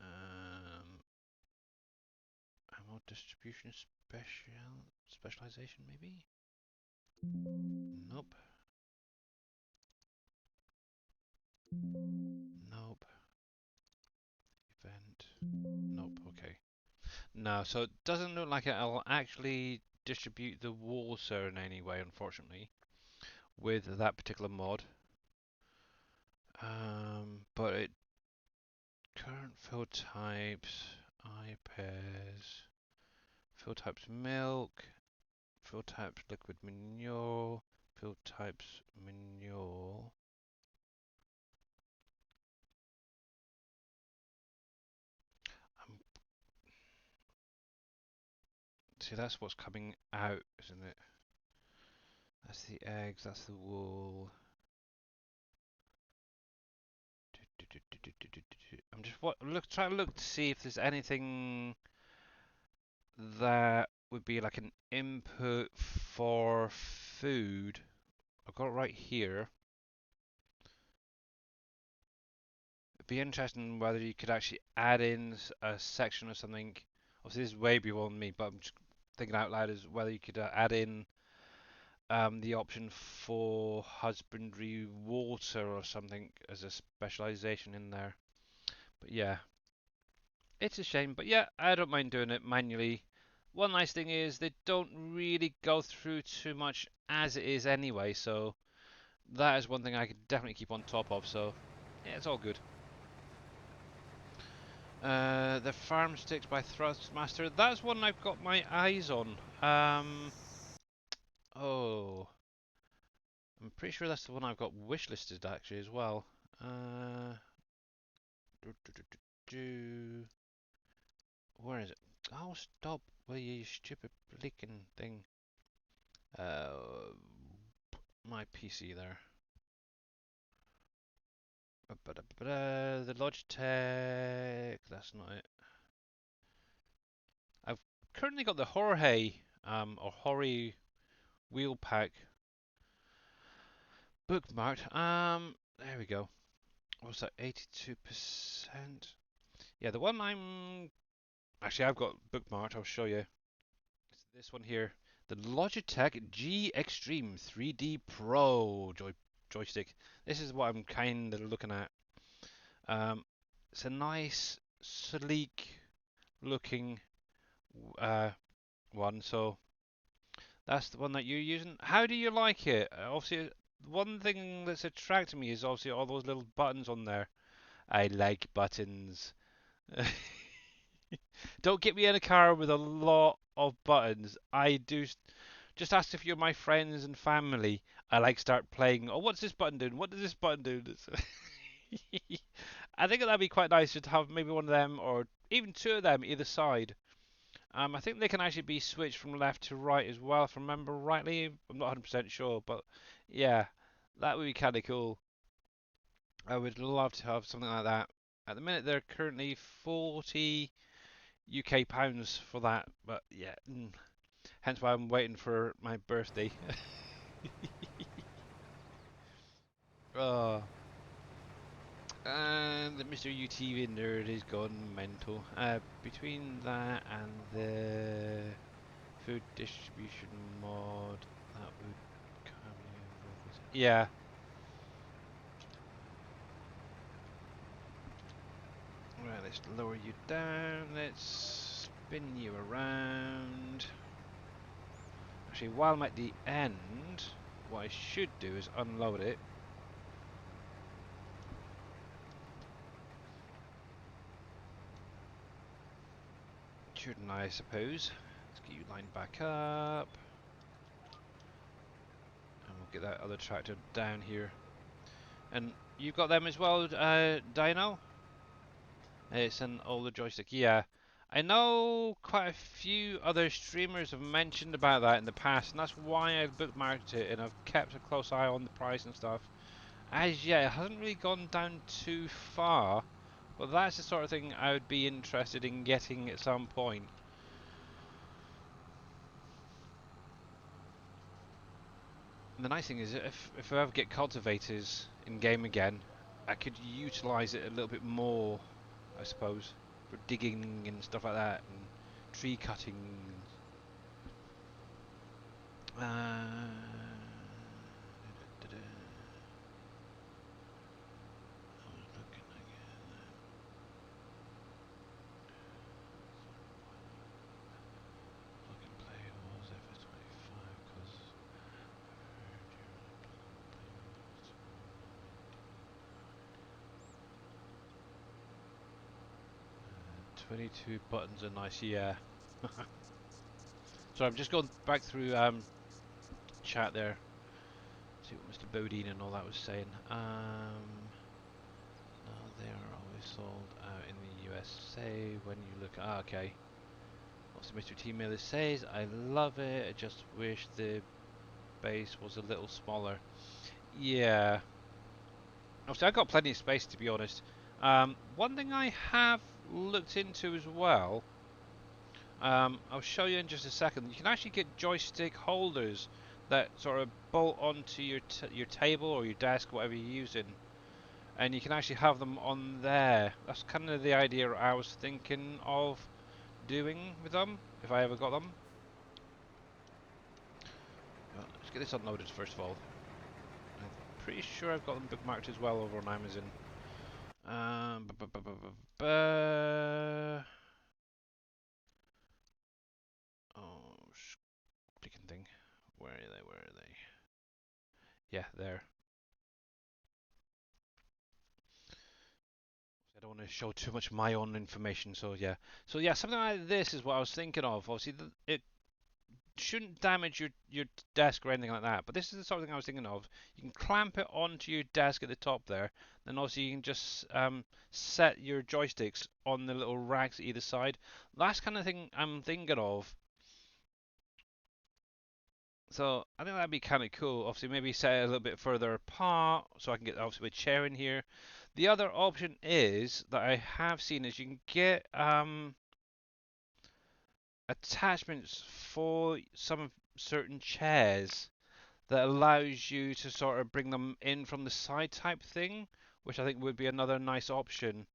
Um, ammo distribution specialization maybe? Nope. Nope. Event. Nope. Okay. No, so it doesn't look like it'll actually distribute the water in any way, unfortunately, with that particular mod. But it current fill types, I pairs, fill types milk, fill types liquid manure, fill types manure. See, that's what's coming out, isn't it? That's the eggs, that's the wool. I'm just trying to look to see if there's anything that would be like an input for food. I've got it right here. be interesting whether you could actually add in a section or something. Obviously, this is way beyond me, but I'm just thinking out loud is whether you could add in the option for husbandry water or something as a specialization in there. But yeah, it's a shame. But yeah, I don't mind doing it manually. One nice thing is they don't really go through too much as it is anyway, so that is one thing I could definitely keep on top of. So yeah, it's all good. The Farm Sticks by Thrustmaster. That's one I've got my eyes on. Oh, I'm pretty sure that's the one I've got wishlisted actually as well. Do, do, do, do, do. Where is it? Oh, stop! Will you stupid blinking thing? Uh, my PC there. The Logitech. That's not it. I've currently got the Jorge or Hori wheel pack bookmarked. There we go. What's that? 82%. Yeah, the one actually I've got bookmarked. I'll show you. It's this one here. The Logitech G Extreme 3D Pro joystick. This is what I'm kind of looking at. It's a nice, sleek looking one. So that's the one that you're using. How do you like it? Obviously, one thing that's attracting me is obviously all those little buttons on there. I like buttons. Don't get me in a car with a lot of buttons. I do. Just ask if you're my friends and family. I like start playing. Oh, what's this button doing? What does this button do? I think that'd be quite nice to have maybe one of them or even two of them either side. I think they can actually be switched from left to right as well, if I remember rightly. I'm not 100% sure, but yeah, that would be kind of cool. I would love to have something like that. At the minute, they're currently 40 UK pounds for that, but yeah, hence why I'm waiting for my birthday. Oh, and the Mr. UTV nerd is gone mental. Between that and the food distribution mod, that would come in. Yeah. Right, let's lower you down. Let's spin you around. Actually, while I'm at the end, what I should do is unload it. Shouldn't I suppose? Let's get you lined back up. And we'll get that other tractor down here. And you've got them as well, Dino? It's an older joystick, yeah. I know quite a few other streamers have mentioned about that in the past, and that's why I've bookmarked it and I've kept a close eye on the price and stuff. As yet, it hasn't really gone down too far, but that's the sort of thing I would be interested in getting at some point. And the nice thing is, if I ever get cultivators in game again, I could utilise it a little bit more, I suppose, for digging and stuff like that, and tree cutting. I was looking again. Looking play was FS25 because I've heard you 22 buttons are nice, yeah. So I'm just going back through chat there, see what Mr. Bodine and all that was saying. No, they are always sold out in the USA when you look. Okay. Also, Mr. T Miller says, I love it. I just wish the base was a little smaller. Yeah. Obviously, I've got plenty of space to be honest. One thing I have looked into as well. I'll show you in just a second. You can actually get joystick holders that sort of bolt onto your table or your desk, whatever you're using. and you can actually have them on there. That's kind of the idea I was thinking of doing with them, if I ever got them. Well, let's get this unloaded first of all. I'm pretty sure I've got them bookmarked as well over on Amazon. Oh, freaking thing. Where are they? Where are they? Yeah, there. I don't want to show too much of my own information, so yeah. So yeah, something like this is what I was thinking of. Obviously, it shouldn't damage your desk or anything like that. But this is the sort of thing I was thinking of. You can clamp it onto your desk at the top there. Then also you can just set your joysticks on the little racks at either side. That's kind of thing I'm thinking of. So I think that'd be kind of cool. Obviously, maybe set it a little bit further apart so I can get obviously a chair in here. The other option is that I have seen is you can get attachments for some certain chairs that allows you to sort of bring them in from the side type thing, which I think would be another nice option.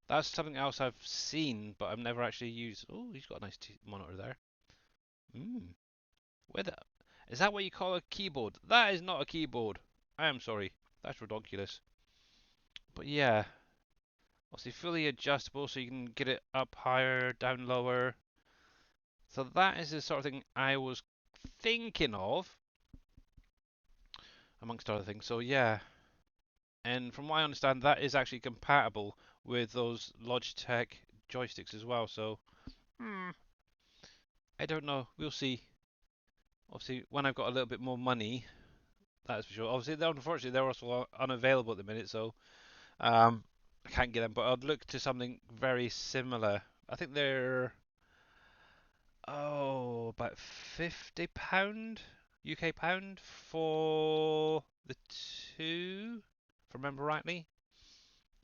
That's something else I've seen, but I've never actually used. Oh, he's got a nice monitor there. Where the, is that what you call a keyboard? That is not a keyboard. I am sorry. That's ridiculous. But yeah, obviously fully adjustable, so you can get it up higher, down lower. So that is the sort of thing I was thinking of, amongst other things. So yeah, and from what I understand, that is actually compatible with those Logitech joysticks as well. So, I don't know. We'll see. Obviously, when I've got a little bit more money, that's for sure. Obviously, unfortunately, they're also unavailable at the minute, so I can't get them. But I'd look to something very similar. I think they're about £50 UK pound for the two, if I remember rightly.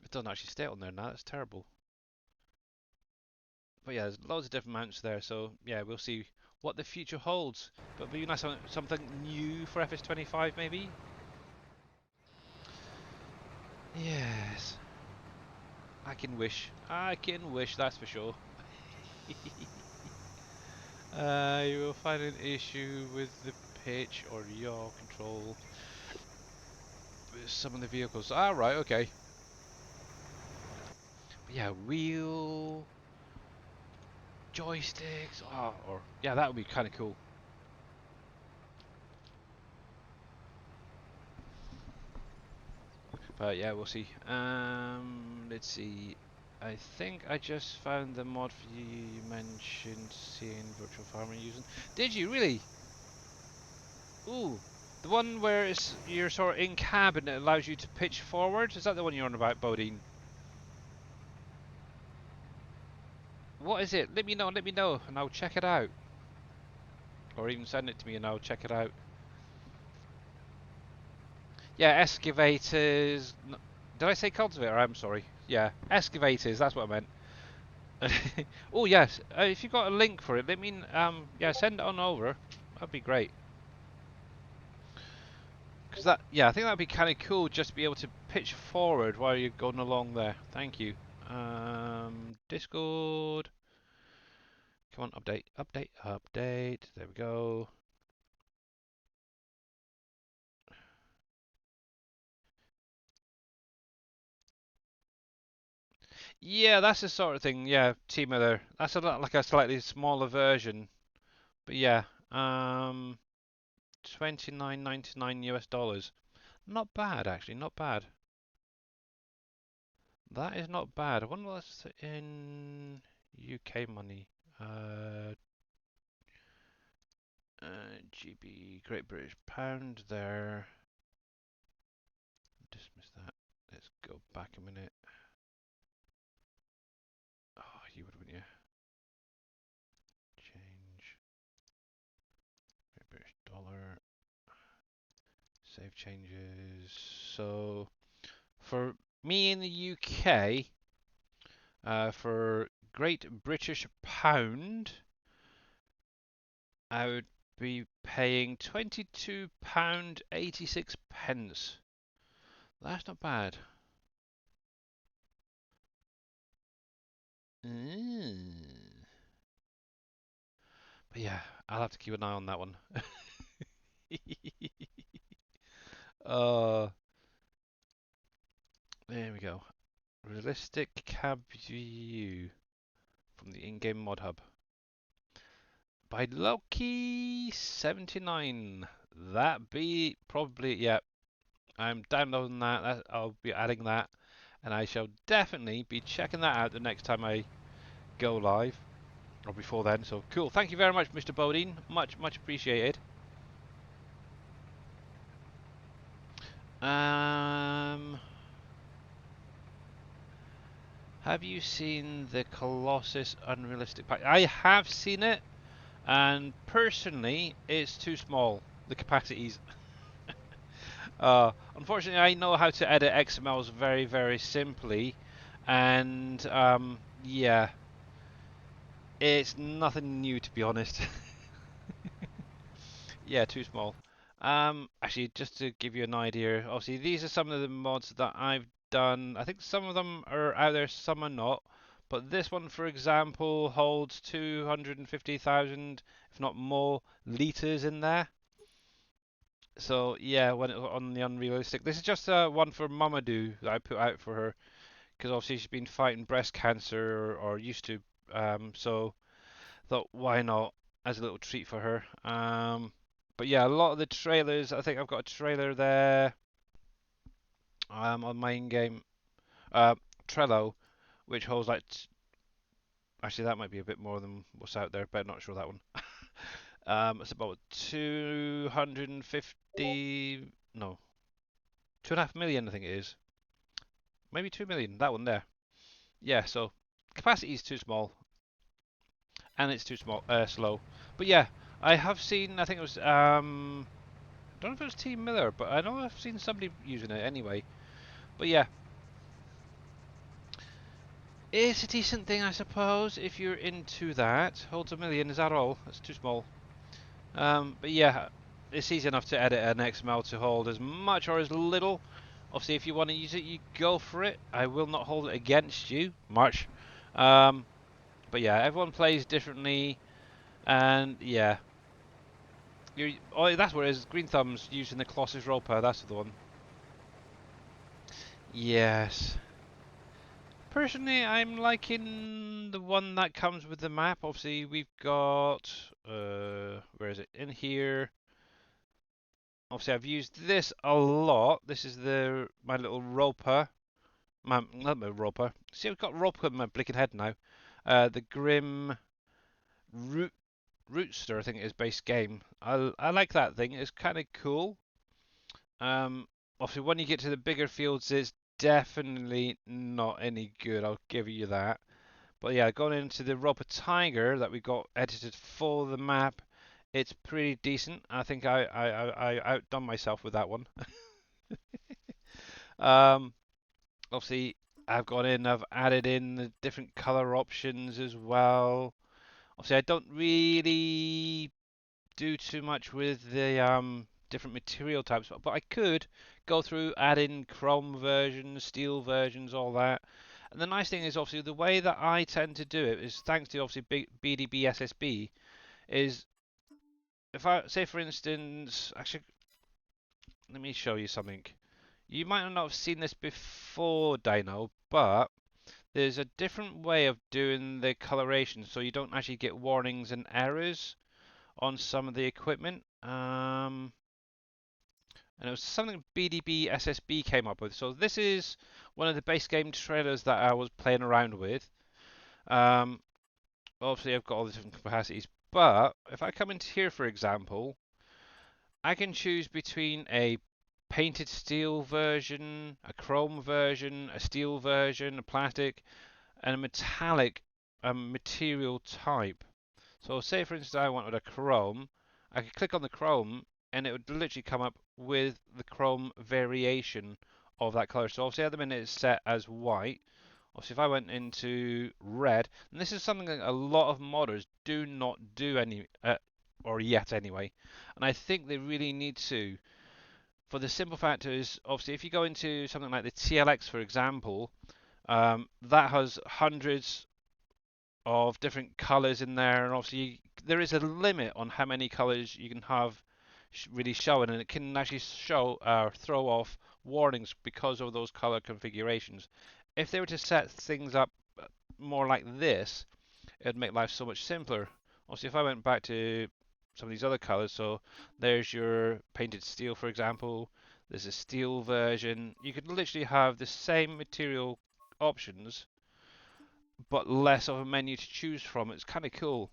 It doesn't actually state on there now. That's terrible. But yeah, there's loads of different mounts there. So yeah, we'll see what the future holds. But be nice something new for FS25 maybe. Yes, I can wish. I can wish. That's for sure. You will find an issue with the pitch or yaw control with some of the vehicles. Ah, right, okay. But yeah, wheel joysticks. Oh, or yeah, that would be kind of cool. But yeah, we'll see. Let's see. I think I just found the mod for you mentioned seeing virtual farming using. Did you really? Ooh, the one where it's you're sort of in cab and it allows you to pitch forward. Is that the one you're on about, Bodine? What is it? Let me know. Let me know, and I'll check it out. Or even send it to me, and I'll check it out. Yeah, excavators. Did I say cultivator? I'm sorry. Yeah, excavators. That's what I meant. Oh yes, if you got a link for it, let me yeah, send it on over. That'd be great. Cause yeah, I think that'd be kind of cool just to be able to pitch forward while you're going along there. Thank you. Discord. Come on, update, update, update. There we go. Yeah, that's the sort of thing. Yeah, T Miller. That's a lot like a slightly smaller version. But yeah, 29.99 US dollars. Not bad actually, not bad. That is not bad. I wonder what's in UK money. GB, Great British Pound there. Dismiss that. Let's go back a minute. Oh, you would, wouldn't you? Change. Great British dollar. Save changes. So, for me in the UK, for Great British Pound, I would be paying £22.86. That's not bad. But yeah, I'll have to keep an eye on that one. uh, there we go. Realistic cab view from the in-game mod hub by Loki79. That be probably, yeah. I'm downloading that. I'll be adding that, and I shall definitely be checking that out the next time I go live, or before then. So cool. Thank you very much, Mr. Bodine. Much appreciated. Have you seen the Colossus Unrealistic Pack? I have seen it, and personally, it's too small. The capacities. Unfortunately, I know how to edit XMLs very simply, and yeah, it's nothing new to be honest. Yeah, too small. Actually, just to give you an idea, obviously these are some of the mods that I've done. I think some of them are out there, some are not. But this one, for example, holds 250,000, if not more, liters in there. So yeah, when it, on the unrealistic, this is just one for Mamadou that I put out for her because obviously she's been fighting breast cancer or used to. So thought why not as a little treat for her. But yeah, a lot of the trailers. I think I've got a trailer there on my in-game uh, Trello, which holds like. Actually, that might be a bit more than what's out there, but not sure that one. It's about 250. No, 2.5 million, I think it is. Maybe 2 million. That one there. Yeah. So capacity is too small, and it's too slow. But yeah, I have seen. I think it was. I don't know if it was Team Miller, but I know I've seen somebody using it anyway. But yeah, it's a decent thing, I suppose, if you're into that. Holds a million, is that all? That's too small. But yeah, it's easy enough to edit an XML to hold as much or as little. Obviously, if you want to use it, you go for it. I will not hold it against you much. Um, but yeah, everyone plays differently, and yeah. Oh, that's what it is. Green Thumbs using the Colossus Roper. That's the one. Yes. Personally, I'm liking the one that comes with the map. Obviously, we've got where is it? In here. Obviously, I've used this a lot. This is my little roper. Not my roper. See, I've got roper in my blinking head now. The Grim Root Rootster, I think it is base game. I like that thing. It's kind of cool. Obviously, when you get to the bigger fields, it's definitely not any good. I'll give you that. But yeah, going into the Roper Tiger that we got edited for the map, it's pretty decent. I think I outdone myself with that one. um, Obviously, I've added in the different color options as well. Obviously, I don't really do too much with the different material types, but I could go through, add in chrome versions, steel versions, all that. And the nice thing is obviously the way that I tend to do it is thanks to obviously BDB SSB is if I say for instance, actually let me show you something. You might not have seen this before, Dino, but there's a different way of doing the coloration so you don't actually get warnings and errors on some of the equipment. And it was something BDB SSB came up with. So this is one of the base game trailers that I was playing around with. Obviously, I've got all the different capacities, but if I come into here, for example, I can choose between a painted steel version, a chrome version, a steel version, a plastic, and a metallic material type. So say for instance I wanted a chrome, I could click on the chrome and it would literally come up with the chrome variation of that colour. So obviously at the minute it's set as white. Obviously if I went into red, and this is something that a lot of modders do not do or yet anyway, and I think they really need to. For the simple fact is, obviously if you go into something like the TLX for example, that has hundreds of different colors in there, and obviously there is a limit on how many colors you can have really showing, and it can actually show throw off warnings because of those color configurations. If they were to set things up more like this, it'd make life so much simpler. Obviously, if I went back to some of these other colors, so there's your painted steel, for example. There's a steel version. You could literally have the same material options, but less of a menu to choose from. It's kind of cool.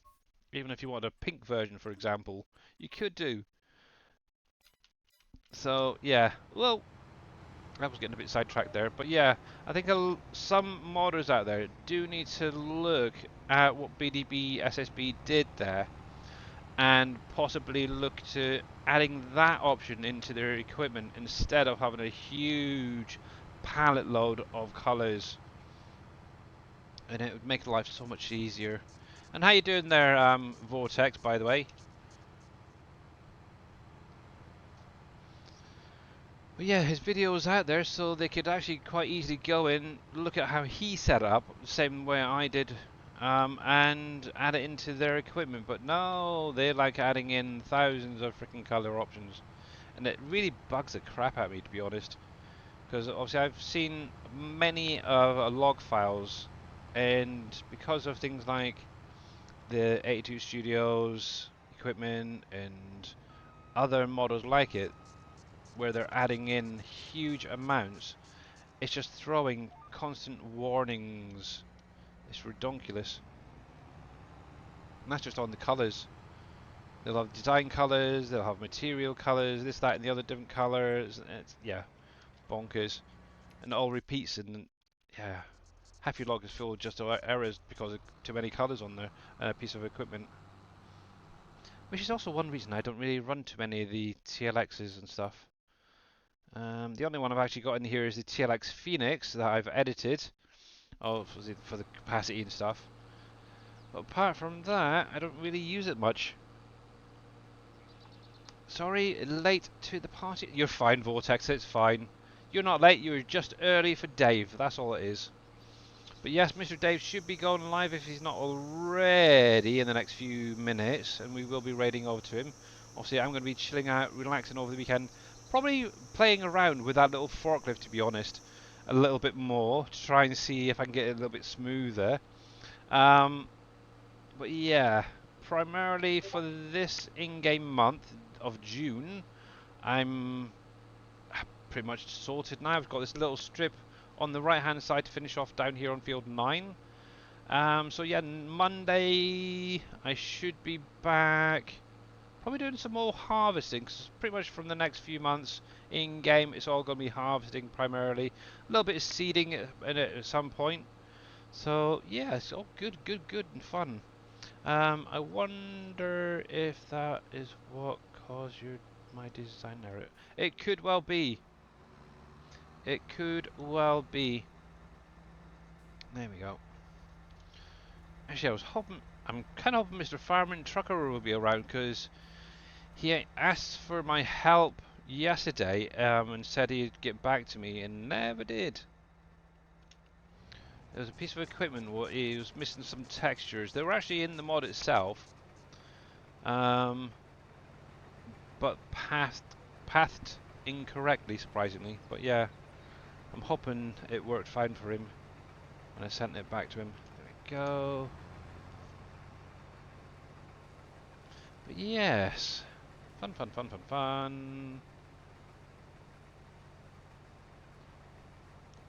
Even if you want a pink version, for example, you could do. So yeah, well, I was getting a bit sidetracked there, but yeah, I think some modders out there do need to look at what BDB SSB did there, and possibly look to adding that option into their equipment instead of having a huge palette load of colors, and it would make life so much easier. And how you doing there, Vortex, by the way? But yeah, his video was out there, so they could actually quite easily go in, look at how he set up, the same way I did, and add it into their equipment. But no, they like adding in thousands of freaking color options, and it really bugs the crap out of me, to be honest. Because obviously I've seen many of log files, and because of things like the 82 Studios equipment and other models like it, where they're adding in huge amounts, it's just throwing constant warnings. It's redonkulous. And that's just on the colours. They'll have design colours, they'll have material colours, this, that, and the other different colours. It's, yeah, bonkers. And it all repeats, and yeah, half your log is full of just errors because of too many colours on there, a piece of equipment. Which is also one reason I don't really run too many of the TLXs and stuff. The only one I've actually got in here is the TLX Phoenix that I've edited, for the capacity and stuff. But apart from that, I don't really use it much. Sorry, late to the party. You're fine, Vortex, it's fine. You're not late, you're just early for Dave, that's all it is. But yes, Mr. Dave should be going live if he's not already in the next few minutes, and we will be raiding over to him. Obviously, I'm going to be chilling out, relaxing over the weekend, probably playing around with that little forklift, to be honest, a little bit more to try and see if I can get it a little bit smoother. But yeah, primarily for this in-game month of June, I'm pretty much sorted now. I've got this little strip on the right-hand side to finish off down here on field 9. So yeah, Monday I should be back. Probably doing some more harvesting, because pretty much from the next few months in game, it's all going to be harvesting primarily. A little bit of seeding at some point. So yeah, it's all good, good, good and fun. I wonder if that is what caused my design error. It could well be. It could well be. There we go. Actually, I'm kind of hoping Mr. Farman Trucker will be around, because he asked for my help yesterday, and said he'd get back to me, and never did. There was a piece of equipment where he was missing some textures. They were actually in the mod itself, but pathed incorrectly, surprisingly. But yeah, I'm hoping it worked fine for him when I sent it back to him. There we go. But yes, fun, fun, fun, fun, fun.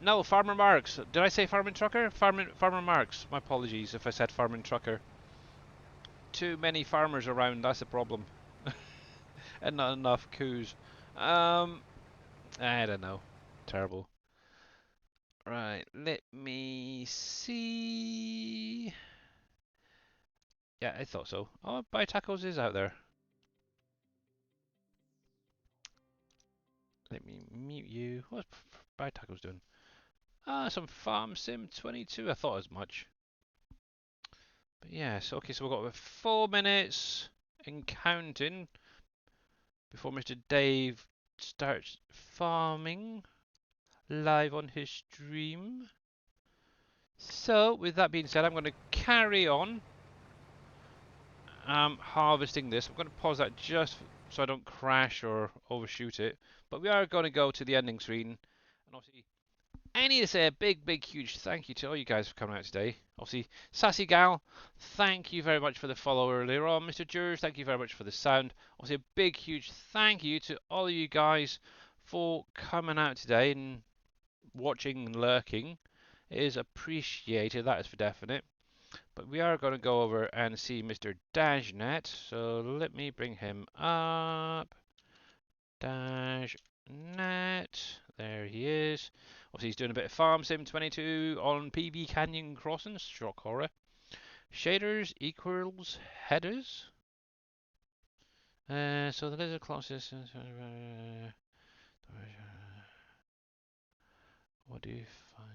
No, Farmer Marks. Did I say Farming Trucker? Farmer Marks. My apologies if I said Farming Trucker. Too many farmers around, that's a problem. And not enough coos. I don't know. Terrible. Right, let me see. Yeah, I thought so. Oh, Buy Tacos is out there. Let me mute you. What's Buy Tacos doing? Ah, some Farm Sim 22. I thought as much. But yes, okay, so we've got about 4 minutes and counting before Mr. Dave starts farming live on his stream. So, with that being said, I'm going to carry on harvesting this. I'm going to pause that just so I don't crash or overshoot it. But we are going to go to the ending screen. And obviously, I need to say a big, huge thank you to all you guys for coming out today. Obviously, Sassy Gal, thank you very much for the follow earlier on. Mr. Jers, thank you very much for the sound. Obviously, a big, huge thank you to all of you guys for coming out today and watching and lurking. It is appreciated, that is for definite. But we are going to go over and see Mr. Dashnet. So let me bring him up. Dashnet. There he is. Obviously, he's doing a bit of Farm Sim 22 on PB Canyon Crossings. Shock horror. Shaders equals headers. So the lizard closest. What do you find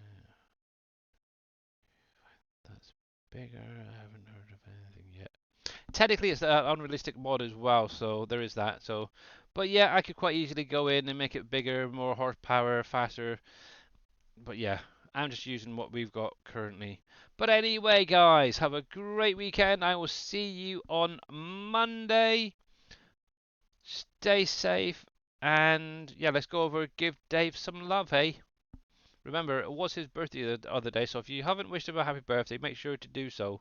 that's bigger? I haven't heard of anything yet. Technically, it's an unrealistic mod as well, so there is that. So, but yeah, I could quite easily go in and make it bigger, more horsepower, faster. But yeah, I'm just using what we've got currently. But anyway, guys, have a great weekend. I will see you on Monday. Stay safe, and yeah, let's go over give Dave some love, hey? Remember, it was his birthday the other day, so if you haven't wished him a happy birthday, make sure to do so.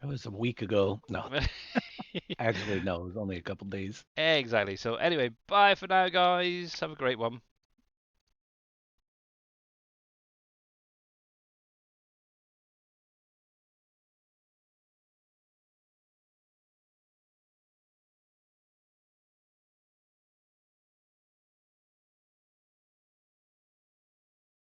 It was a week ago. No, actually, no. It was only a couple days. Exactly. So anyway, bye for now, guys. Have a great one.